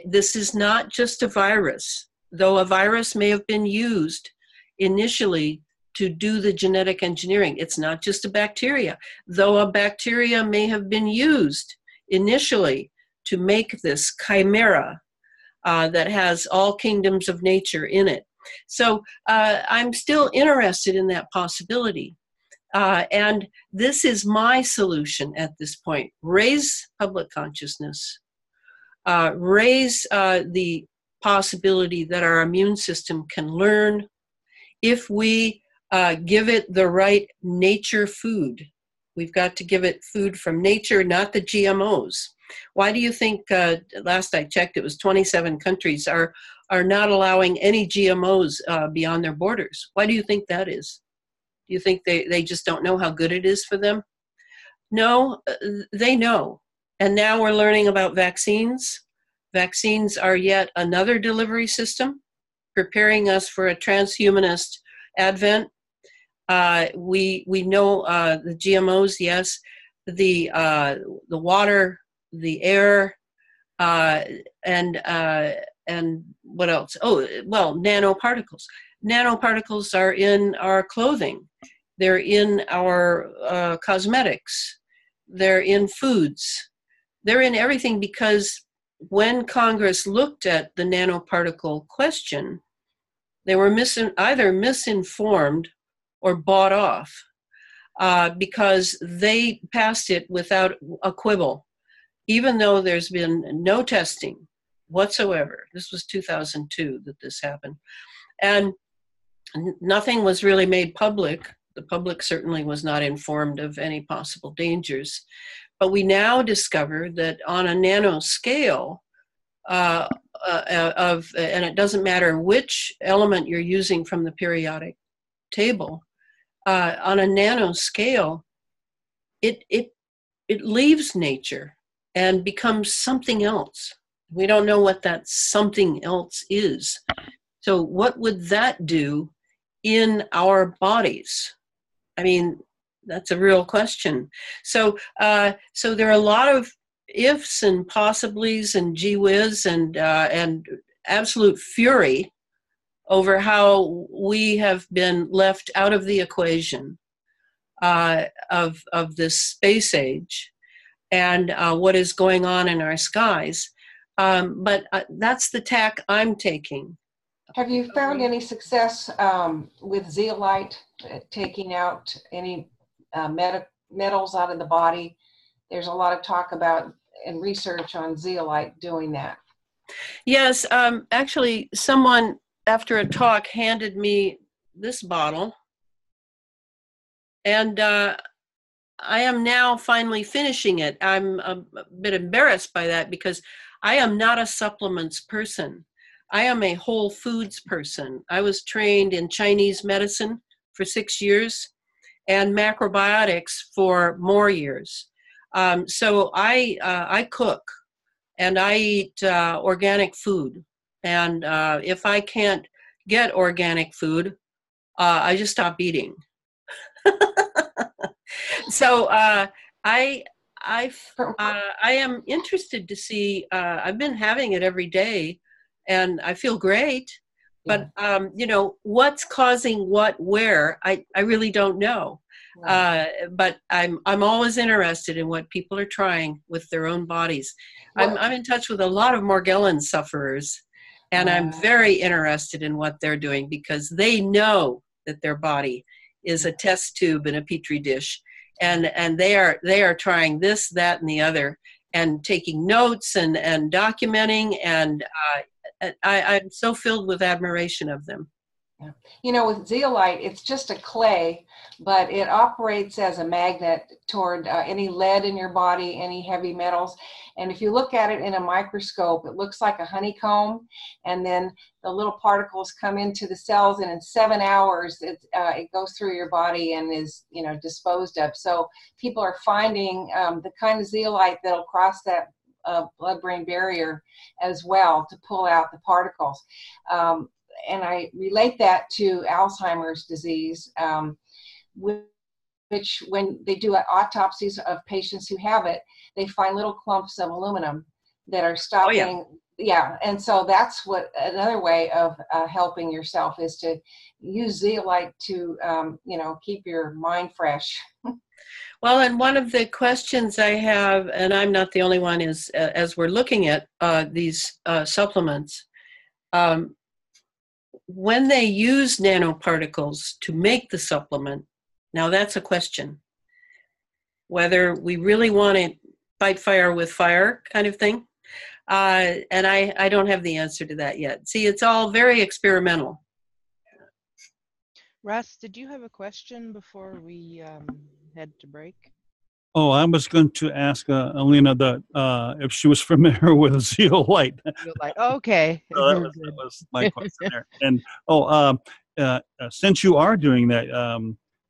This is not just a virus, though a virus may have been used initially to do the genetic engineering. It's not just a bacteria, though a bacteria may have been used initially to make this chimera that has all kingdoms of nature in it. So I'm still interested in that possibility. And this is my solution at this point. Raise public consciousness, raise the possibility that our immune system can learn if we give it the right nature food. We've got to give it food from nature, not the GMOs. Why do you think, last I checked, it was 27 countries are not allowing any GMOs beyond their borders? Why do you think that is? Do you think they just don't know how good it is for them? No, they know. And now we're learning about vaccines. Vaccines are yet another delivery system, preparing us for a transhumanist advent. We know the GMOs, yes, the water, the air, and what else? Oh, well, nanoparticles. Nanoparticles are in our clothing. They're in our cosmetics. They're in foods. They're in everything, because when Congress looked at the nanoparticle question, they were either misinformed or bought off because they passed it without a quibble, even though there's been no testing whatsoever. This was 2002 that this happened. And nothing was really made public. The public certainly was not informed of any possible dangers. But we now discover that on a nano scale, and it doesn't matter which element you're using from the periodic table, on a nano scale, it leaves nature and becomes something else. We don't know what that something else is. So what would that do in our bodies? I mean, that's a real question. So there are a lot of ifs and possiblies and gee whiz and absolute fury over how we have been left out of the equation of this space age and what is going on in our skies. But that's the tack I'm taking. Have you found any success with zeolite taking out any metals out of the body? There's a lot of talk about and research on zeolite doing that. Yes, actually, someone after a talk handed me this bottle, and I am now finally finishing it. I'm a bit embarrassed by that because I am not a supplements person. I am a whole foods person. I was trained in Chinese medicine for 6 years and macrobiotics for more years. So I cook and I eat organic food. And if I can't get organic food, I just stop eating. So I am interested to see, I've been having it every day and I feel great, but you know, what's causing what where, I really don't know. But I'm always interested in what people are trying with their own bodies. I'm in touch with a lot of Morgellons sufferers, And I'm very interested in what they're doing because they know that their body is a test tube in a petri dish. And they are trying this, that, and the other, and taking notes and documenting. And I'm so filled with admiration of them. Yeah. You know, with zeolite, it's just a clay, but it operates as a magnet toward any lead in your body, any heavy metals. And if you look at it in a microscope, it looks like a honeycomb, and then the little particles come into the cells, and in 7 hours, it goes through your body and is, you know, disposed of. So people are finding the kind of zeolite that'll cross that blood-brain barrier as well to pull out the particles. And I relate that to Alzheimer's disease, which when they do autopsies of patients who have it, they find little clumps of aluminum that are stopping. Oh, yeah. And so that's what another way of helping yourself is to use zeolite to, you know, keep your mind fresh. Well, and one of the questions I have, and I'm not the only one, is as we're looking at these supplements, when they use nanoparticles to make the supplement, now that's a question. Whether we really want to fight fire with fire kind of thing. And I don't have the answer to that yet. See, it's all very experimental. Russ, did you have a question before we head to break? Oh, I was going to ask Elana if she was familiar with zeolite. Zeolite. Oh, okay. That was my question there. And since you are doing that,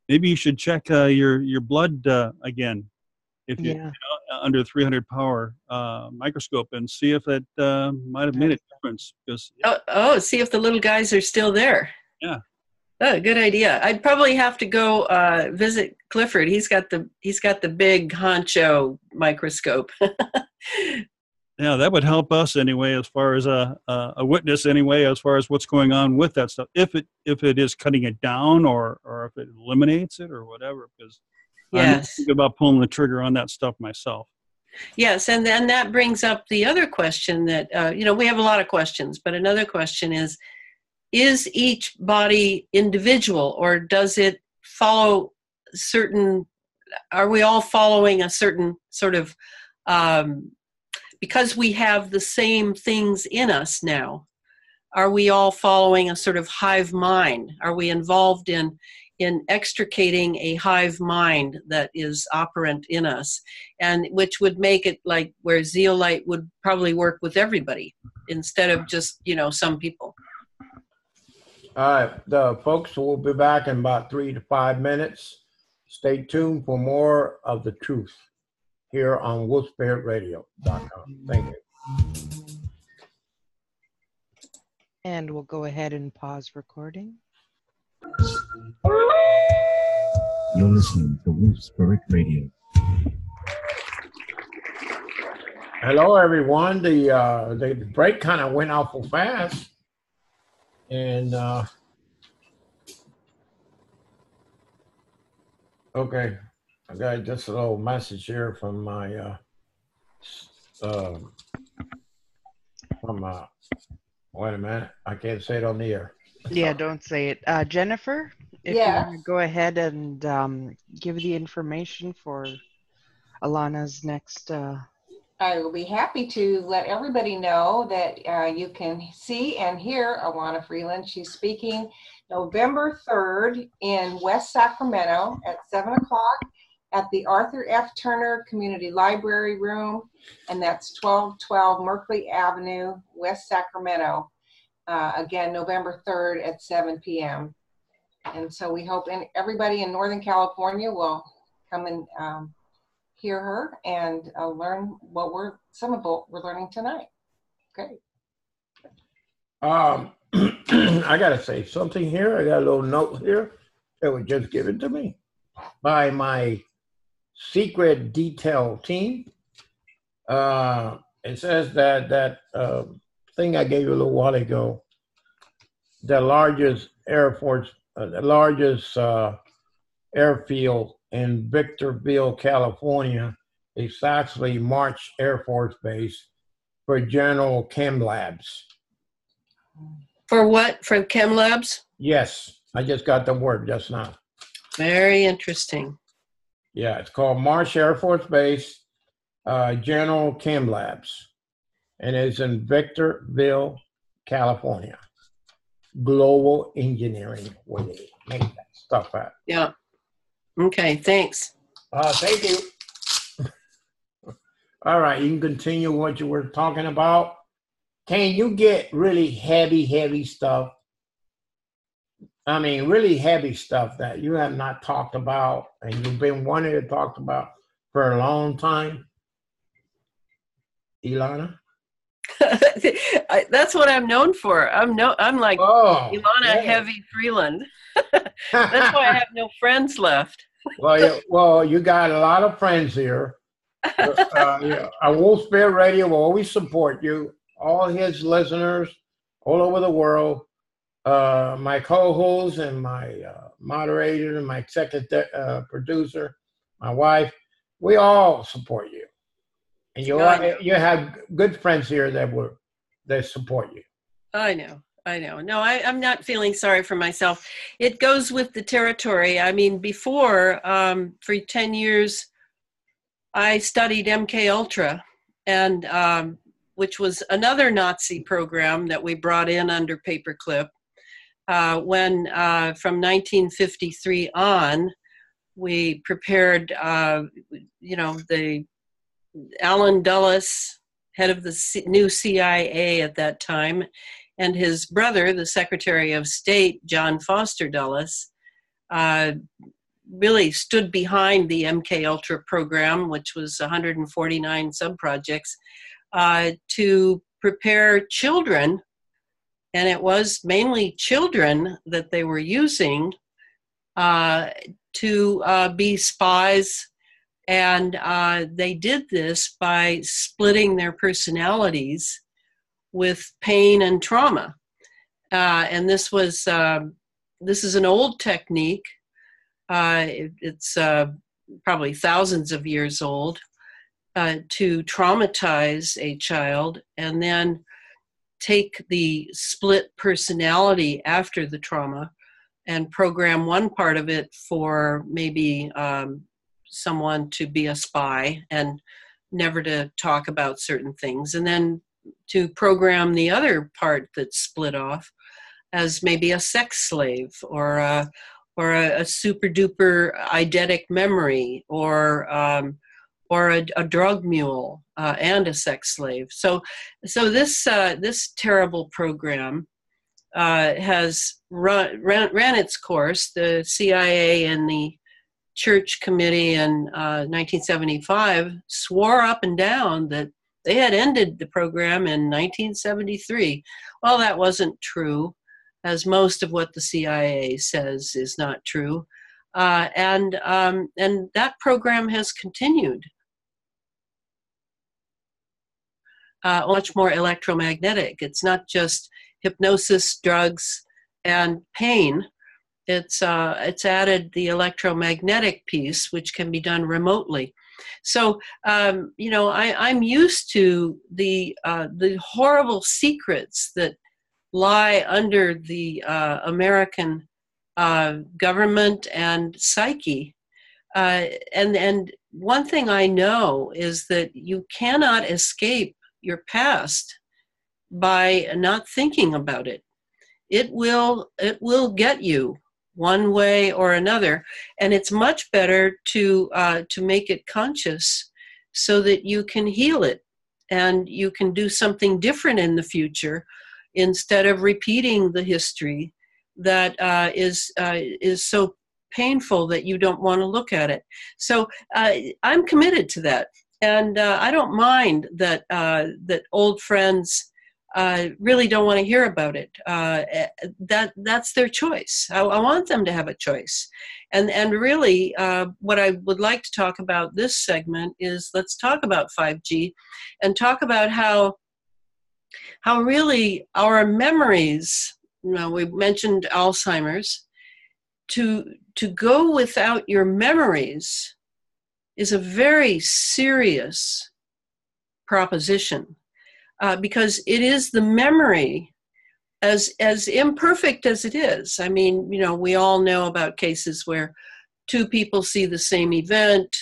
maybe you should check your blood again, if you under 300 power microscope, and see if that might have made a difference. Because see if the little guys are still there. Yeah. Oh, good idea. I'd probably have to go visit Clifford. He's got the big honcho microscope. Yeah, that would help us anyway, as far as a witness anyway, as far as what's going on with that stuff. If it is cutting it down, or if it eliminates it, or whatever. Because I'm thinking about pulling the trigger on that stuff myself. Yes, and then that brings up the other question that you know, we have a lot of questions, but another question is each body individual, or does it follow certain, are we all following a certain sort of, because we have the same things in us now, are we all following a sort of hive mind? Are we involved in extricating a hive mind that is operant in us, and which would make it like where zeolite would probably work with everybody instead of just, you know, some people? All right, the folks will be back in about 3 to 5 minutes. Stay tuned for more of the truth here on wolfspiritradio.com. Thank you. And we'll go ahead and pause recording. You're listening to Wolf Spirit Radio. Hello, everyone. The break kind of went awful fast. And okay, I got just a little message here from my wait a minute, I can't say it on the air. Yeah, don't say it. Jennifer, if you want to go ahead and give the information for Elana's next. I will be happy to let everybody know that you can see and hear Ilana Freeland. She's speaking November 3rd in West Sacramento at 7 o'clock at the Arthur F. Turner Community Library Room, and that's 1212 Merkley Avenue, West Sacramento. Again, November 3rd at 7 p.m. And so we hope everybody in Northern California will come and hear her and learn some of what we're learning tonight. Okay. I gotta say something here. I got a little note here that was just given to me by my secret detail team. It says that thing I gave you a little while ago, the largest airfield in Victorville, California, is actually March Air Force Base for General Chem Labs. For what? For Chem Labs? Yes, I just got the word just now. Very interesting. Yeah, it's called Marsh Air Force Base General Chem Labs, and it's in Victorville, California. Global engineering, where they make that stuff at. Yeah. Okay, thanks. Thank you. All right, you can continue what you were talking about. Can you get really heavy stuff? I mean, really heavy stuff that you have not talked about and you've been wanting to talk about for a long time? Elana? That's what I'm known for. I'm like Elana yeah. Heavy Freeland. That's why I have no friends left. Well, you got a lot of friends here. Ionosphere Radio will always support you. All his listeners all over the world. My co-host and my moderator and my executive producer, my wife, we all support you. And you have good friends here that support you. I know. No, I'm not feeling sorry for myself. It goes with the territory. I mean, before, for 10 years, I studied MKULTRA, and which was another Nazi program that we brought in under paperclip. When from 1953 on, we prepared, the Allen Dulles, head of the new CIA at that time, and his brother, the Secretary of State, John Foster Dulles, really stood behind the MKUltra program, which was 149 subprojects, to prepare children, and it was mainly children that they were using to be spies. And they did this by splitting their personalities with pain and trauma. And this is an old technique. It's probably thousands of years old, to traumatize a child and then take the split personality after the trauma and program one part of it for maybe someone to be a spy and never to talk about certain things, and then to program the other part that's split off as maybe a sex slave or a super duper eidetic memory or a drug mule and a sex slave. So this terrible program has ran its course. The CIA and the Church Committee in 1975 swore up and down that they had ended the program in 1973. Well, that wasn't true, as most of what the CIA says is not true. And that program has continued. Much more electromagnetic. It's not just hypnosis, drugs, and pain. It's added the electromagnetic piece, which can be done remotely. So, I'm used to the horrible secrets that lie under the American government and psyche. And one thing I know is that you cannot escape your past by not thinking about it. It will get you one way or another, and it's much better to make it conscious so that you can heal it and you can do something different in the future instead of repeating the history that is so painful that you don't want to look at it. So I'm committed to that, and I don't mind that old friends really don't want to hear about it. That's their choice. I want them to have a choice. And really, what I would like to talk about this segment is, let's talk about 5G and talk about how really our memories, we mentioned Alzheimer's, to go without your memories is a very serious proposition. Because it is the memory as imperfect as it is. I mean, we all know about cases where two people see the same event,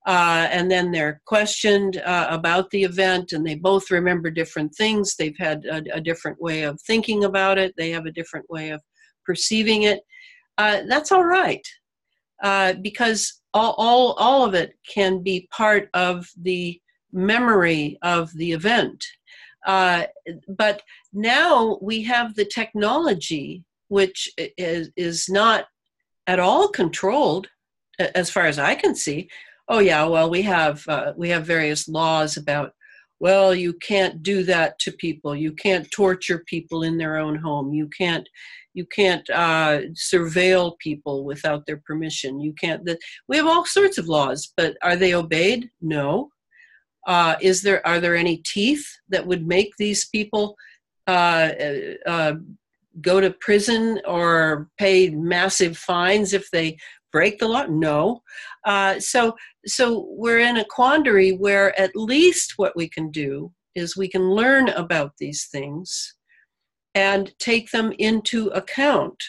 and then they're questioned about the event, and they both remember different things. They've had a different way of thinking about it. They have a different way of perceiving it. That's all right, because all of it can be part of the memory of the event. But now we have the technology, which is not at all controlled, as far as I can see. Oh yeah, well we have various laws about, well, you can't do that to people. You can't torture people in their own home. You can't surveil people without their permission. You can't. We have all sorts of laws, but are they obeyed? No. Are there any teeth that would make these people go to prison or pay massive fines if they break the law? No. So we're in a quandary where at least what we can do is we can learn about these things and take them into account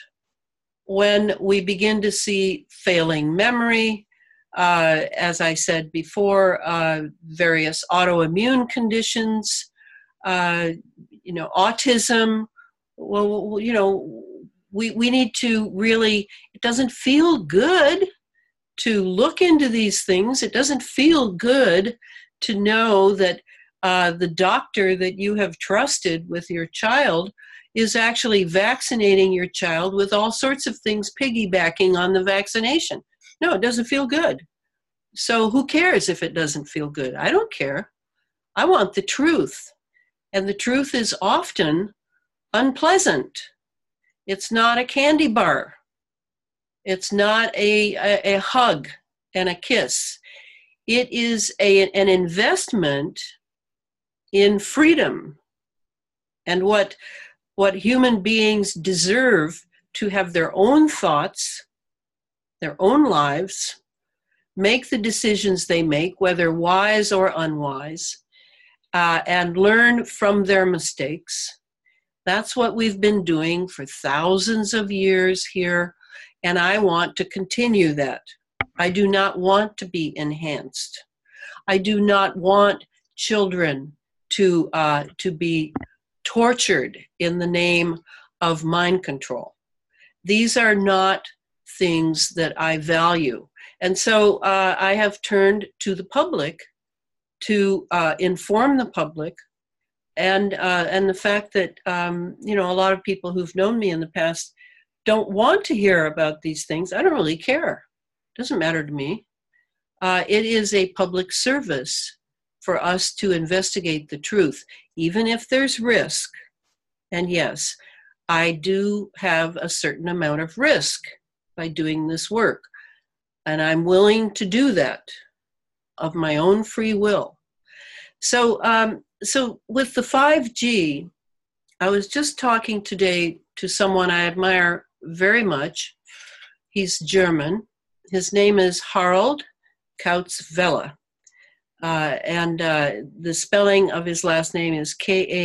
when we begin to see failing memory, as I said before, various autoimmune conditions, autism. Well, we need to really, it doesn't feel good to look into these things. It doesn't feel good to know that the doctor that you have trusted with your child is actually vaccinating your child with all sorts of things piggybacking on the vaccination. No, it doesn't feel good. So who cares if it doesn't feel good? I don't care. I want the truth. And the truth is often unpleasant. It's not a candy bar. It's not a hug and a kiss. It is an investment in freedom and what human beings deserve to have their own thoughts, their own lives, make the decisions they make, whether wise or unwise, and learn from their mistakes. That's what we've been doing for thousands of years here, and I want to continue that. I do not want to be enhanced. I do not want children to be tortured in the name of mind control. These are not things that I value. And so I have turned to the public to inform the public, and the fact that a lot of people who've known me in the past don't want to hear about these things. I don't really care. It doesn't matter to me. It is a public service for us to investigate the truth, even if there's risk. And yes, I do have a certain amount of risk by doing this work. And I'm willing to do that of my own free will. So with the 5G, I was just talking today to someone I admire very much. He's German. His name is Harald Kautz-Vella. And the spelling of his last name is Kautz-Vella.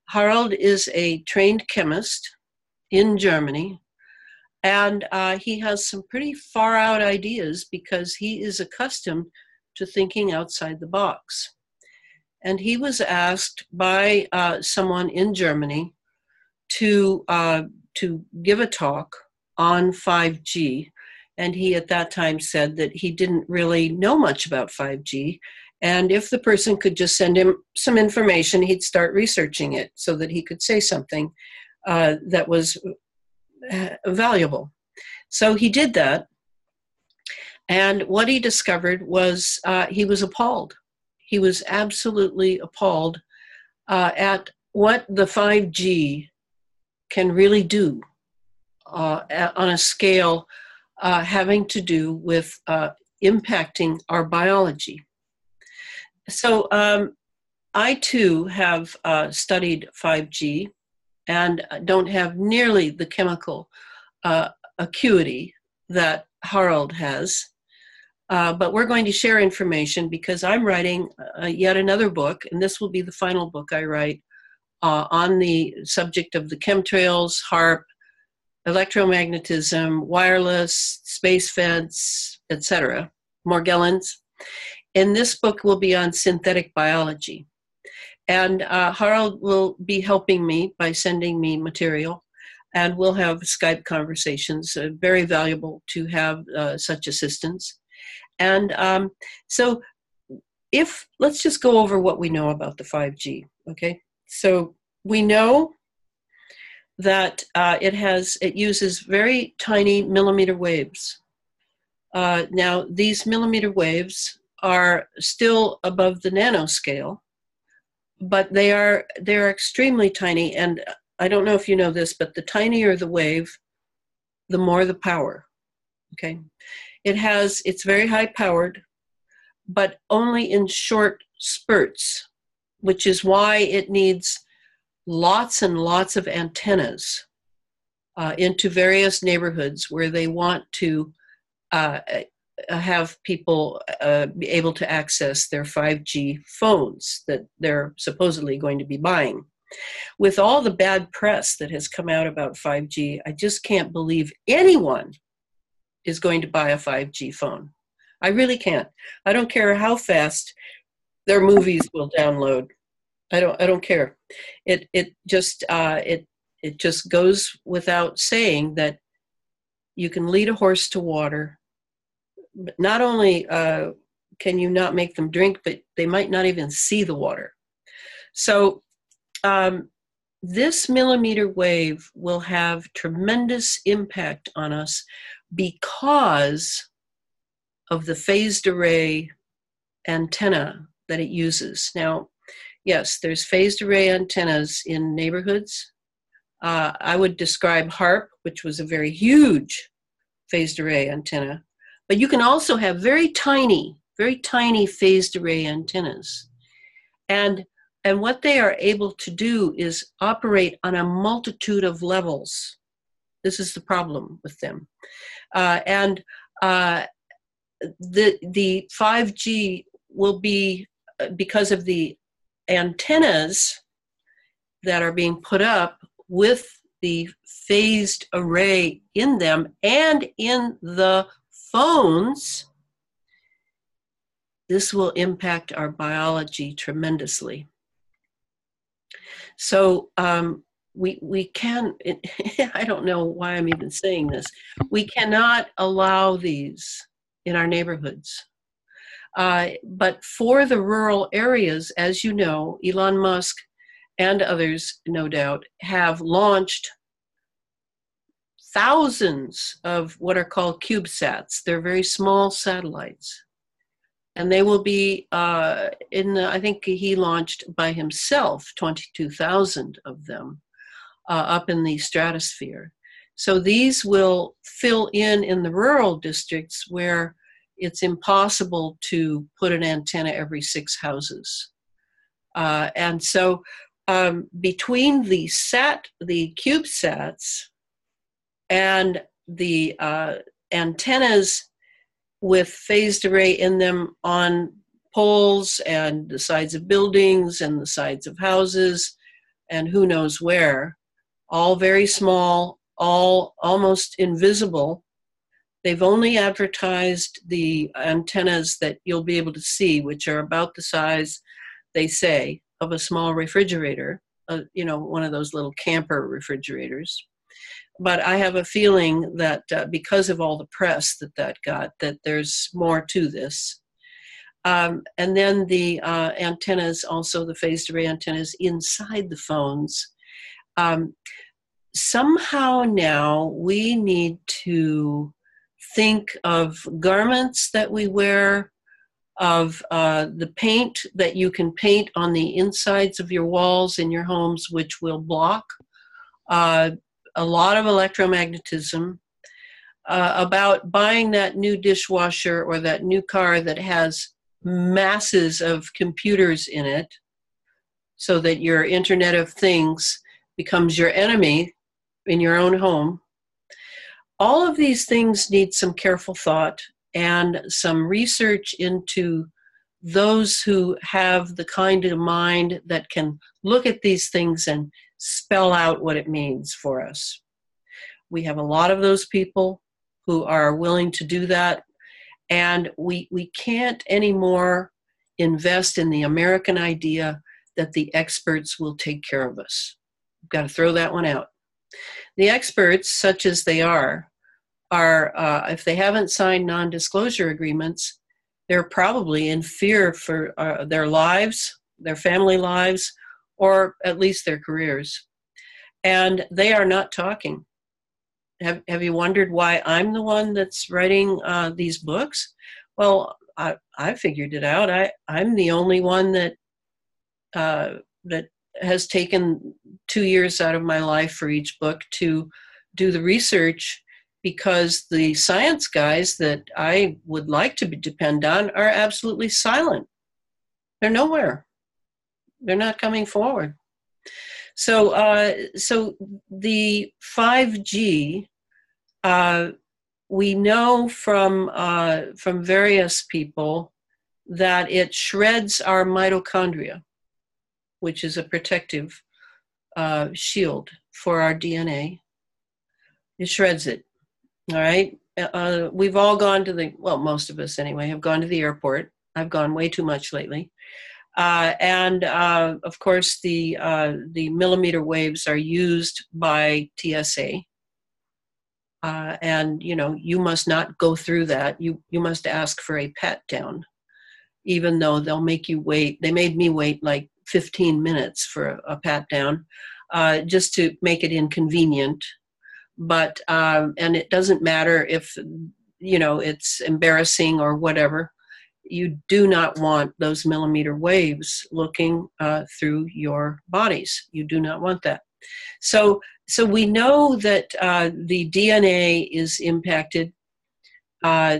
Harald is a trained chemist in Germany, and he has some pretty far out ideas because he is accustomed to thinking outside the box. And he was asked by someone in Germany to give a talk on 5G. And he at that time said that he didn't really know much about 5G. And if the person could just send him some information, he'd start researching it so that he could say something that was valuable. So he did that. And what he discovered was he was appalled. He was absolutely appalled at what the 5G can really do on a scale having to do with impacting our biology. So I too have studied 5G and don't have nearly the chemical acuity that Harald has. But we're going to share information because I'm writing yet another book, and this will be the final book I write on the subject of the chemtrails, HAARP, electromagnetism, wireless, space fence, etc., Morgellons. And this book will be on synthetic biology. And Harald will be helping me by sending me material, and we'll have Skype conversations, very valuable to have such assistance. And so let's just go over what we know about the 5G, okay? So we know that it uses very tiny millimeter waves. Now, these millimeter waves are still above the nanoscale, but they're extremely tiny. And I don't know if you know this, but the tinier the wave, the more the power, okay? It's very high powered, but only in short spurts, which is why it needs lots and lots of antennas into various neighborhoods where they want to have people be able to access their 5G phones that they're supposedly going to be buying. With all the bad press that has come out about 5G, I just can't believe anyone is going to buy a 5G phone. I really can't. I don't care how fast their movies will download. I don't care. It just goes without saying that you can lead a horse to water, but not only can you not make them drink, but they might not even see the water. So this millimeter wave will have tremendous impact on us because of the phased array antenna that it uses. Now, yes, there's phased array antennas in neighborhoods. I would describe HAARP, which was a very huge phased array antenna, but you can also have very tiny phased array antennas. And what they are able to do is operate on a multitude of levels. This is the problem with them. The 5G will be, because of the antennas that are being put up with the phased array in them and in the phones, this will impact our biology tremendously. So we can, I don't know why I'm even saying this, we cannot allow these in our neighborhoods. But for the rural areas, as you know, Elon Musk and others, no doubt, have launched thousands of what are called CubeSats. They're very small satellites. And they will be I think he launched by himself 22,000 of them up in the stratosphere. So these will fill in the rural districts where it's impossible to put an antenna every 6 houses. And so between the CubeSats and the antennas with phased array in them on poles and the sides of buildings and the sides of houses and who knows where, all very small, all almost invisible. They've only advertised the antennas that you'll be able to see, which are about the size, they say, of a small refrigerator, one of those little camper refrigerators. But I have a feeling that because of all the press that got, that there's more to this. And then the antennas, also the phased array antennas inside the phones. Somehow now we need to think of garments that we wear, of the paint that you can paint on the insides of your walls in your homes, which will block a lot of electromagnetism, about buying that new dishwasher or that new car that has masses of computers in it so that your Internet of Things becomes your enemy in your own home. All of these things need some careful thought and some research into those who have the kind of mind that can look at these things and spell out what it means for us. We have a lot of those people who are willing to do that, and we can't anymore invest in the American idea that the experts will take care of us. We've got to throw that one out. The experts, such as they are if they haven't signed non-disclosure agreements, they're probably in fear for their lives, their family lives, or at least their careers. And they are not talking. Have you wondered why I'm the one that's writing these books? Well, I figured it out. I'm the only one that has taken 2 years out of my life for each book to do the research, because the science guys that I would like to depend on are absolutely silent. They're nowhere. They're not coming forward. So the 5G, we know from various people that it shreds our mitochondria, which is a protective shield for our DNA. It shreds it. All right. We've all gone to most of us anyway, have gone to the airport. I've gone way too much lately. And of course, the millimeter waves are used by TSA. And, you must not go through that. You must ask for a pat down, even though they'll make you wait. They made me wait like 15 minutes for a pat down, just to make it inconvenient. But, and it doesn't matter if, it's embarrassing or whatever. You do not want those millimeter waves looking through your bodies. You do not want that. So we know that the DNA is impacted.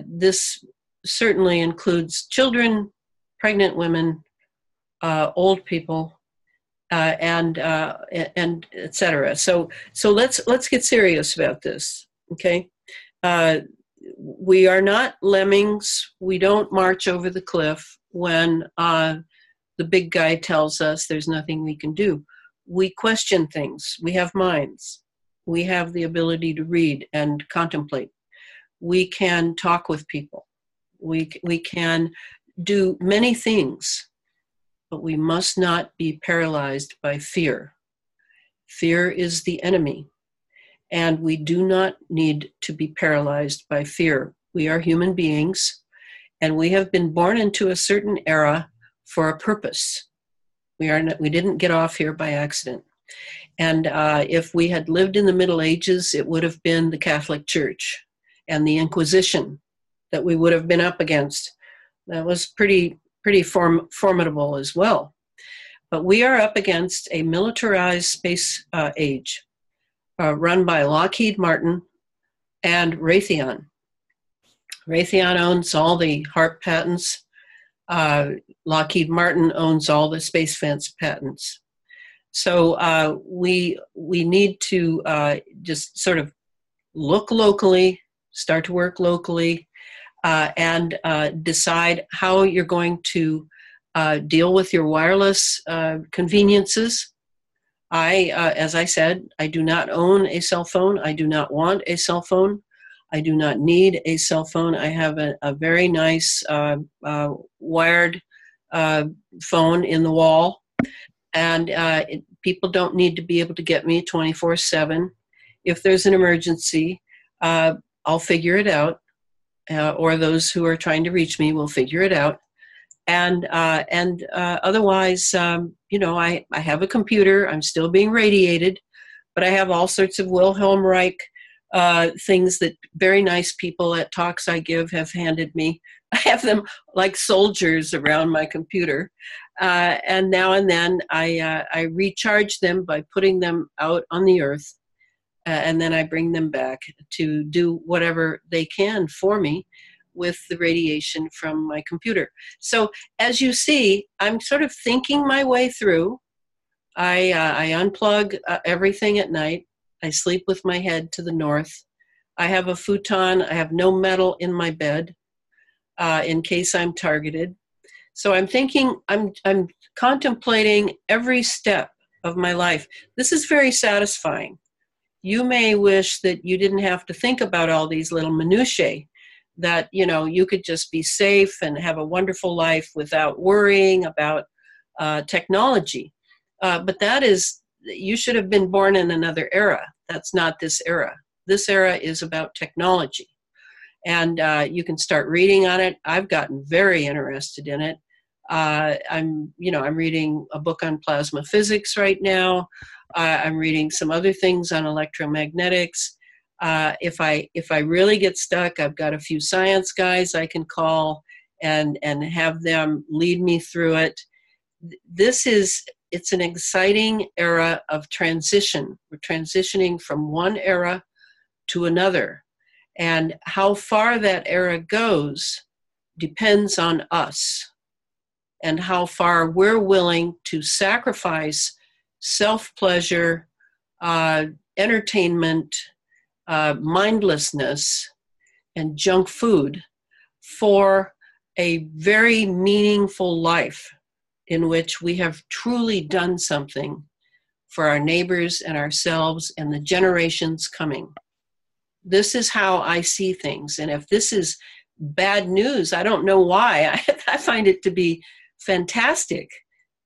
This certainly includes children, pregnant women, old people, and et cetera. So let's get serious about this, okay? We are not lemmings. We don't march over the cliff when the big guy tells us there's nothing we can do. We question things. We have minds. We have the ability to read and contemplate. We can talk with people. We can do many things, but we must not be paralyzed by fear. Fear is the enemy, and we do not need to be paralyzed by fear. We are human beings, and we have been born into a certain era for a purpose. We didn't get off here by accident. And if we had lived in the Middle Ages, it would have been the Catholic Church and the Inquisition that we would have been up against. That was pretty formidable as well. But we are up against a militarized space age run by Lockheed Martin and Raytheon. Raytheon owns all the HAARP patents. Lockheed Martin owns all the space fence patents. So we need to just sort of look locally, start to work locally, and decide how you're going to deal with your wireless conveniences. As I said, I do not own a cell phone. I do not want a cell phone. I do not need a cell phone. I have a very nice wired phone in the wall. And people don't need to be able to get me 24/7. If there's an emergency, I'll figure it out. Or those who are trying to reach me will figure it out. And otherwise, I have a computer. I'm still being radiated, but I have all sorts of Wilhelm Reich things that very nice people at talks I give have handed me. I have them like soldiers around my computer. And now and then I recharge them by putting them out on the earth. And then I bring them back to do whatever they can for me with the radiation from my computer. So as you see, I'm sort of thinking my way through. I unplug everything at night. I sleep with my head to the north. I have a futon. I have no metal in my bed. in case I'm targeted. So I'm thinking, I'm contemplating every step of my life. This is very satisfying. You may wish that you didn't have to think about all these little minutiae, that, you know, you could just be safe and have a wonderful life without worrying about technology. But that is, you should have been born in another era. That's not this era. This era is about technology. And you can start reading on it. I've gotten very interested in it. I'm reading a book on plasma physics right now. I'm reading some other things on electromagnetics. If I really get stuck, I've got a few science guys I can call and have them lead me through it. It's an exciting era of transition. We're transitioning from one era to another. And how far that era goes depends on us and how far we're willing to sacrifice self-pleasure, entertainment, mindlessness, and junk food for a very meaningful life in which we have truly done something for our neighbors and ourselves and the generations coming. This is how I see things. And if this is bad news, I don't know why. I find it to be fantastic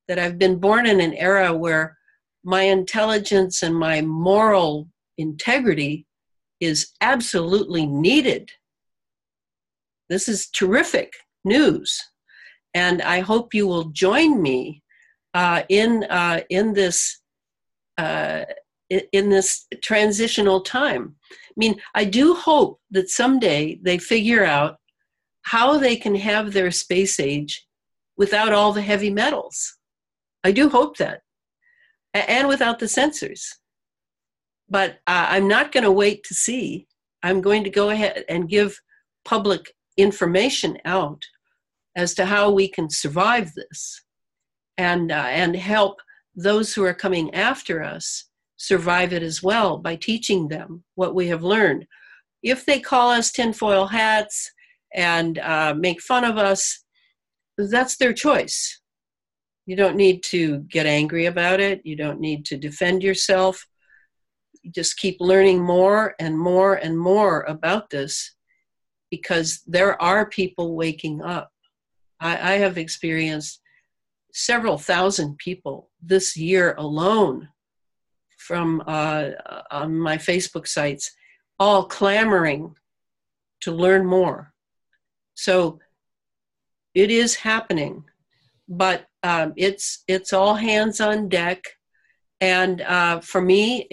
that I've been born in an era where my intelligence and my moral integrity is absolutely needed. This is terrific news. And I hope you will join me in this transitional time. I mean, I do hope that someday they figure out how they can have their space age without all the heavy metals. I do hope that. And without the sensors. But I'm not going to wait to see. I'm going to go ahead and give public information out as to how we can survive this and help those who are coming after us survive it as well by teaching them what we have learned. If they call us tinfoil hats and make fun of us, that's their choice. You don't need to get angry about it. You don't need to defend yourself. You just keep learning more and more and more about this, because there are people waking up. I have experienced several thousand people this year alone from on my Facebook sites, all clamoring to learn more. So it is happening, but it's all hands on deck. And for me,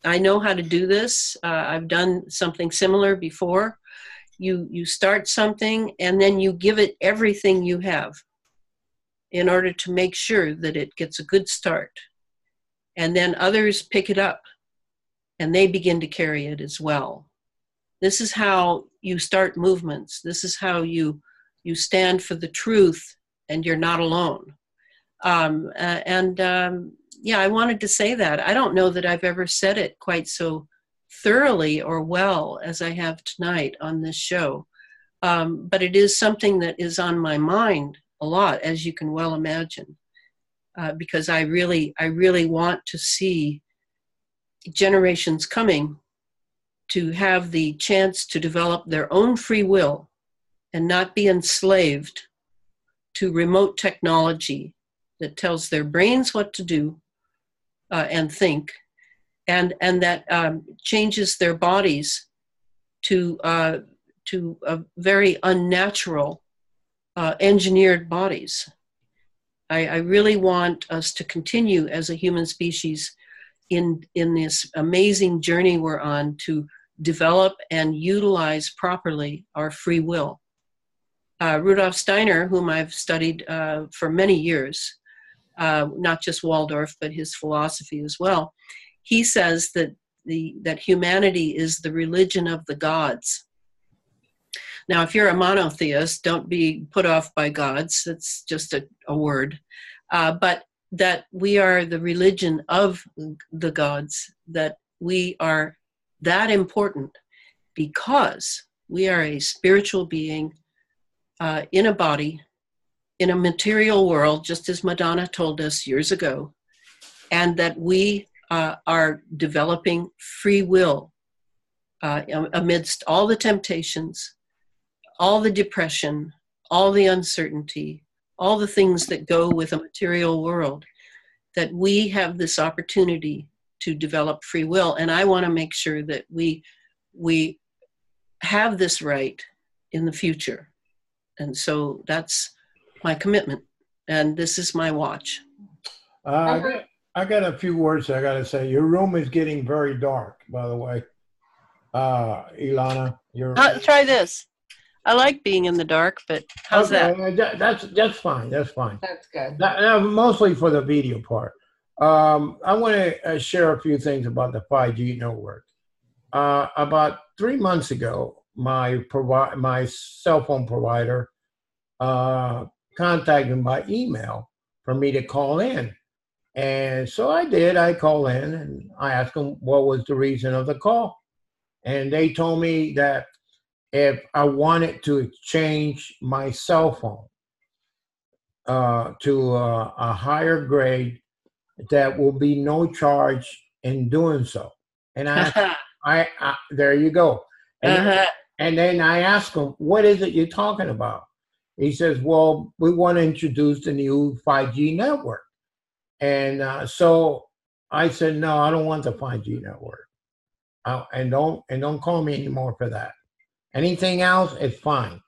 I know how to do this. I've done something similar before. You start something and then you give it everything you have in order to make sure that it gets a good start. And then others pick it up and they begin to carry it as well. This is how you start movements. This is how you stand for the truth and you're not alone. Yeah, I wanted to say that. I don't know that I've ever said it quite so thoroughly or well as I have tonight on this show. But it is something that is on my mind a lot, as you can well imagine, because I really want to see generations coming to have the chance to develop their own free will and not be enslaved to remote technology that tells their brains what to do and think, and that changes their bodies to very unnatural engineered bodies. I really want us to continue as a human species in this amazing journey we're on to develop and utilize properly our free will. Rudolf Steiner, whom I've studied for many years, not just Waldorf, but his philosophy as well, he says that humanity is the religion of the gods. Now, if you're a monotheist, don't be put off by gods. That's just a word. But that we are the religion of the gods, that we are that important because We are a spiritual being in a body, in a material world, just as Madonna told us years ago, and that we are developing free will amidst all the temptations, all the depression, all the uncertainty, all the things that go with a material world, that we have this opportunity to develop free will. And I want to make sure that we have this right in the future. And so that's my commitment. And this is my watch. I got a few words I got to say. Your room is getting very dark, by the way. Elana, Try this. I like being in the dark, but how's that? That's fine. That's fine. That's good. Mostly for the video part. I want to share a few things about the 5G network. About 3 months ago, my cell phone provider contacted me by email for me to call in. And so I did. I called in and I asked them what was the reason of the call. And they told me that if I wanted to exchange my cell phone to a higher grade, that will be no charge in doing so. And I there you go. And then I asked him, what is it you're talking about? He says, well, we want to introduce the new 5G network. And so I said, no, I don't want the 5G network. And don't call me anymore for that. Anything else, it's fine.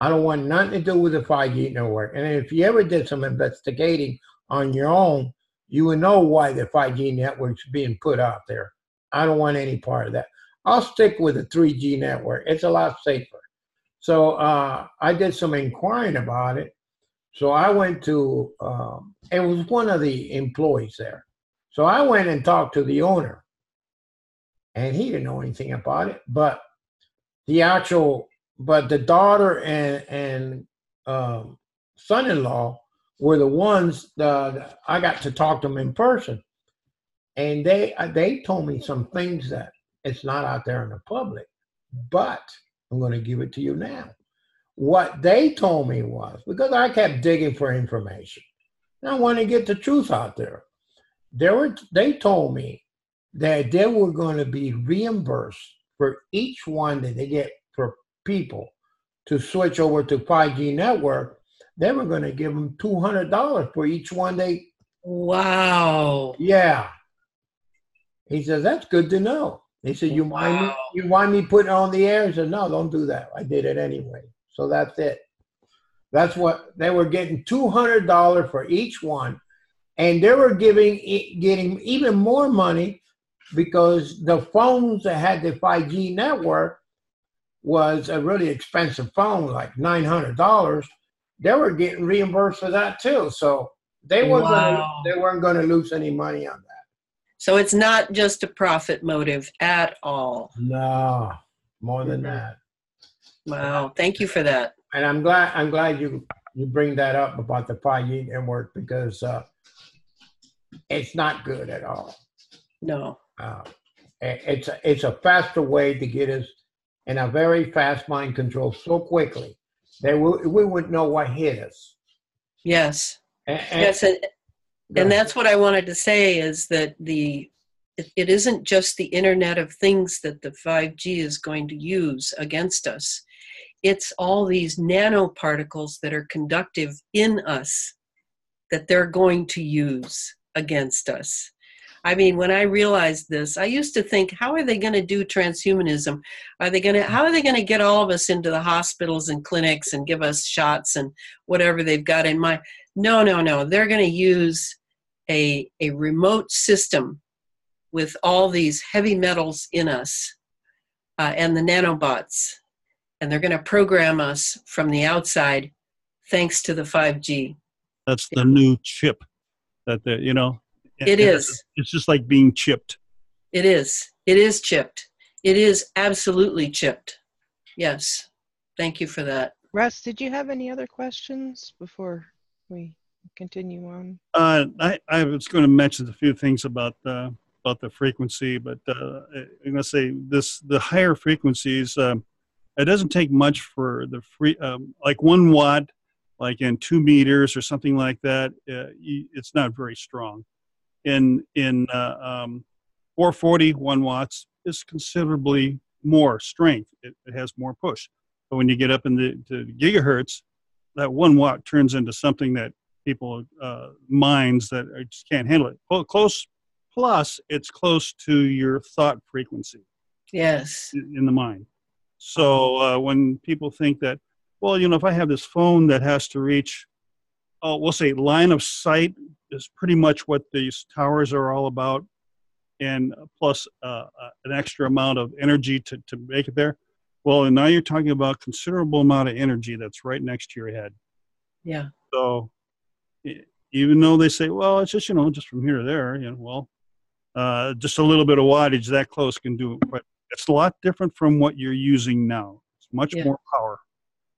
I don't want nothing to do with the 5G network. And if you ever did some investigating on your own, you would know why the 5G network's being put out there. I don't want any part of that. I'll stick with the 3G network. It's a lot safer. So I did some inquiring about it. So I went to, it was one of the employees there. So I went and talked to the owner. And he didn't know anything about it. But the daughter and son-in-law were the ones that I got to talk to them in person. And they told me some things that it's not out there in the public, but I'm going to give it to you now. What they told me was, because I kept digging for information, and I want to get the truth out there. They told me that they were going to be reimbursed for each one that they get for people to switch over to 5G network. They were going to give them $200 for each one they. Wow. Yeah. He says, that's good to know. He said, you want me putting it on the air? He said, no, don't do that. I did it anyway. So that's it. That's what they were getting, $200 for each one. And they were getting even more money because the phones that had the 5G network was a really expensive phone, like $900. They were getting reimbursed for that too. So they weren't going to lose any money on that. So it's not just a profit motive at all. No, more than that. Wow, thank you for that. And I'm glad you bring that up about the 5G network because it's not good at all. No. It's a faster way to get us in a very fast mind control so quickly that we wouldn't know what hit us. Yes. And that's what I wanted to say is that it isn't just the Internet of Things that the 5G is going to use against us. It's all these nanoparticles that are conductive in us that they're going to use against us. I mean, when I realized this, I used to think, how are they going to do transhumanism? How are they going to get all of us into the hospitals and clinics and give us shots and whatever they've got in mind? No. They're going to use a remote system with all these heavy metals in us and the nanobots. And they're going to program us from the outside thanks to the 5G. That's the new chip that It is. It's just like being chipped. It is. It is chipped. It is absolutely chipped. Yes. Thank you for that. Russ, did you have any other questions before we continue on? I was going to mention a few things about the frequency, but I'm going to say the higher frequencies. it doesn't take much for the free, like 1 watt, like in 2 meters or something like that. It's not very strong. In 440, 1 watts is considerably more strength. It has more push. But when you get up in the gigahertz, that 1 watt turns into something that people minds that just can't handle it. Close, plus it's close to your thought frequency. Yes. In the mind. So when people think that, well, you know, if I have this phone that has to reach, we'll say line of sight is pretty much what these towers are all about, and plus an extra amount of energy to make it there. Well, and now you're talking about considerable amount of energy that's right next to your head. Yeah. So even though they say, well, it's just, you know, just from here to there, you know, well, just a little bit of wattage that close can do it. But it's a lot different from what you're using now. It's much more power.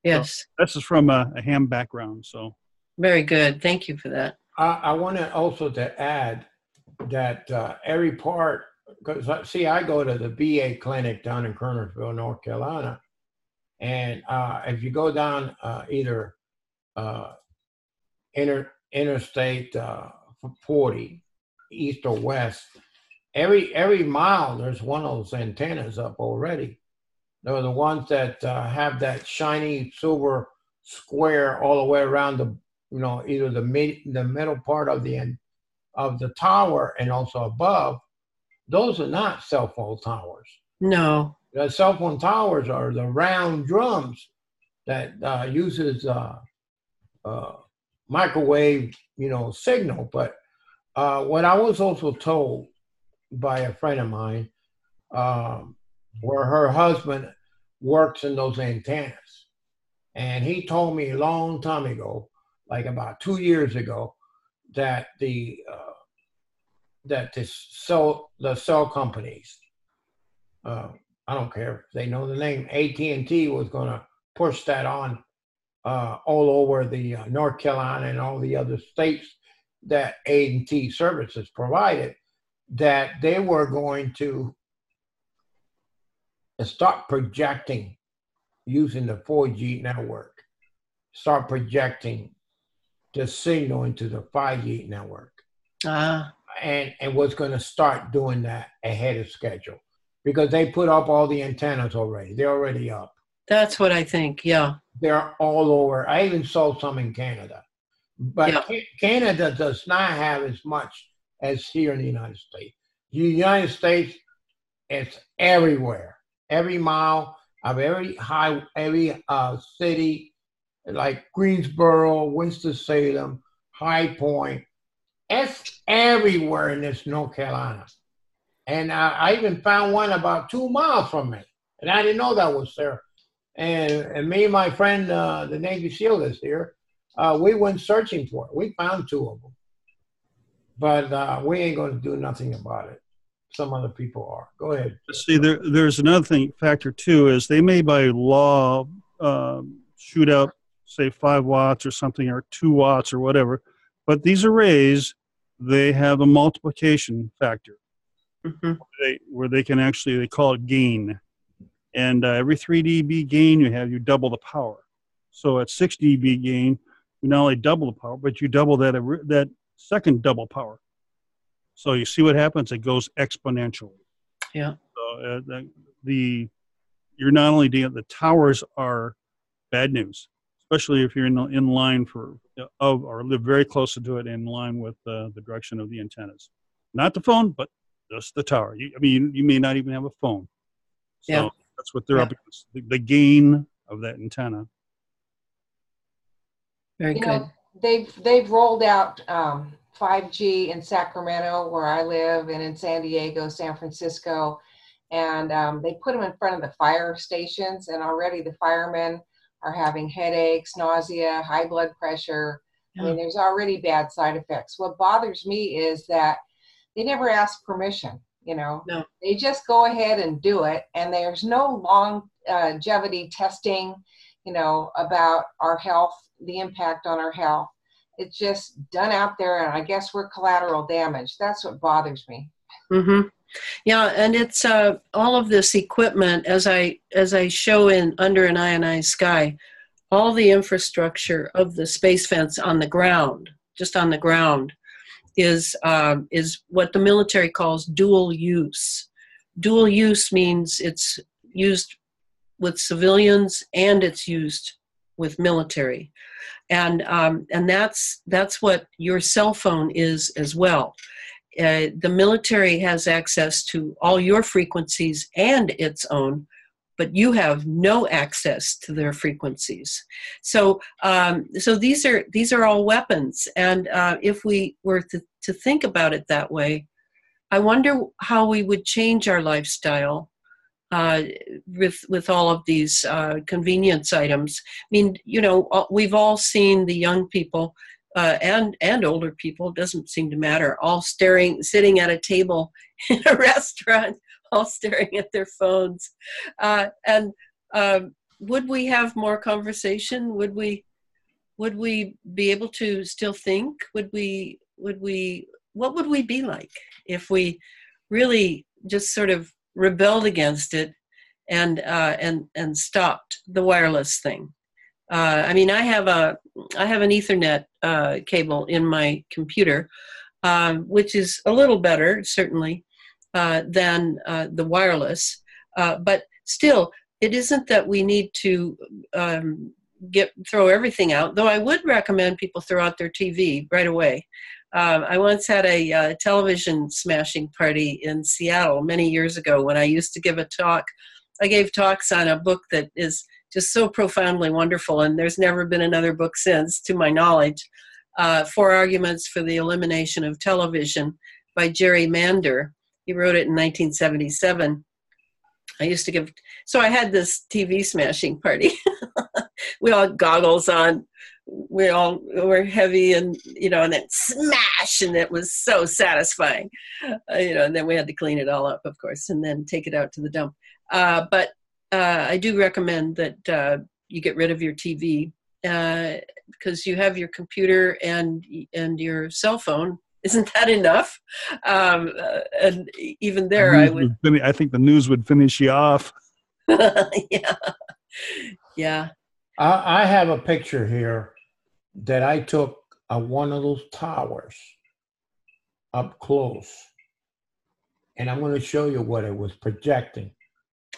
Yes. So this is from a ham background. So very good. Thank you for that. I wanted also to add that every part, because see, I go to the VA clinic down in Kernersville, North Carolina, and if you go down either Interstate 40, east or west, every mile there's one of those antennas up already. They're the ones that have that shiny silver square all the way around the, you know, either the middle part of the end of the tower and also above. Those are not cell phone towers. No. The cell phone towers are the round drums that uses microwave, you know, signal. But what I was also told by a friend of mine, where her husband works in those antennas, and he told me a long time ago, like about 2 years ago, that the cell companies, I don't care if they know the name, AT&T was going to push that on all over the North Carolina and all the other states that AT&T services provided, that they were going to start projecting using the 4G network, start projecting the signal into the 5G network. And was going to start doing that ahead of schedule because they put up all the antennas already. They're already up. That's what I think, yeah. They're all over. I even saw some in Canada. But Canada does not have as much as here in the United States. The United States, it's everywhere. Every mile of every city, like Greensboro, Winston-Salem, High Point, it's everywhere in this North Carolina. And I even found one about 2 miles from me. And I didn't know that was there. And me and my friend, the Navy SEAL that's here, we went searching for it. We found 2 of them. But we ain't going to do nothing about it. Some other people are. Go ahead. See, there's another factor too, is they may by law shoot out, say 5 watts or something, or 2 watts or whatever. But these arrays, they have a multiplication factor, where they can actually, they call it gain. And every 3 dB gain, you double the power. So at 6 dB gain, you not only double the power, but you double that second double power. So you see what happens? It goes exponentially. Yeah. So you're not only dealing, the towers are bad news, especially if you're in line or live very close to it, in line with the direction of the antennas. Not the phone, but just the tower. You may not even have a phone. So that's what they're up against, the gain of that antenna. Very good. They've rolled out 5G in Sacramento, where I live, and in San Diego, San Francisco, and they put them in front of the fire stations, and already the firemen are having headaches, nausea, high blood pressure. I mean, there's already bad side effects. What bothers me is that they never ask permission, No. They just go ahead and do it, and there's no longevity testing, about our health, the impact on our health. It's just done out there, and I guess we're collateral damage. That's what bothers me. Yeah, and it's all of this equipment, as I show in Under an Ionized Sky, all the infrastructure of the space fence on the ground, just on the ground, is what the military calls dual use. Dual use means it's used with civilians and it's used with military, and that's what your cell phone is as well. The military has access to all your frequencies and its own, but you have no access to their frequencies. So, so these are all weapons. And if we were to think about it that way, I wonder how we would change our lifestyle with all of these convenience items. I mean, you know, we've all seen the young people and older people, doesn't seem to matter, all sitting at a table in a restaurant, all staring at their phones. And would we have more conversation? Would we be able to still think? What would we be like if we really just sort of rebelled against it and stopped the wireless thing? I mean, I have an Ethernet cable in my computer, which is a little better, certainly, than the wireless. But still, it isn't that we need to throw everything out, though I would recommend people throw out their TV right away. I once had a television smashing party in Seattle many years ago when I used to give a talk. I gave talks on a book that is just so profoundly wonderful, and there's never been another book since, to my knowledge, 4 Arguments for the Elimination of Television by Jerry Mander. He wrote it in 1977. So I had this TV smashing party. We all had goggles on. We all were heavy, and, you know, and then smash, and it was so satisfying. You know, and then we had to clean it all up, of course, and then take it out to the dump. But I do recommend that you get rid of your TV because you have your computer and your cell phone. Isn't that enough? And even there, I think the news would finish you off. Yeah, yeah. I have a picture here that I took of one of those towers up close, and I'm going to show you what it was projecting.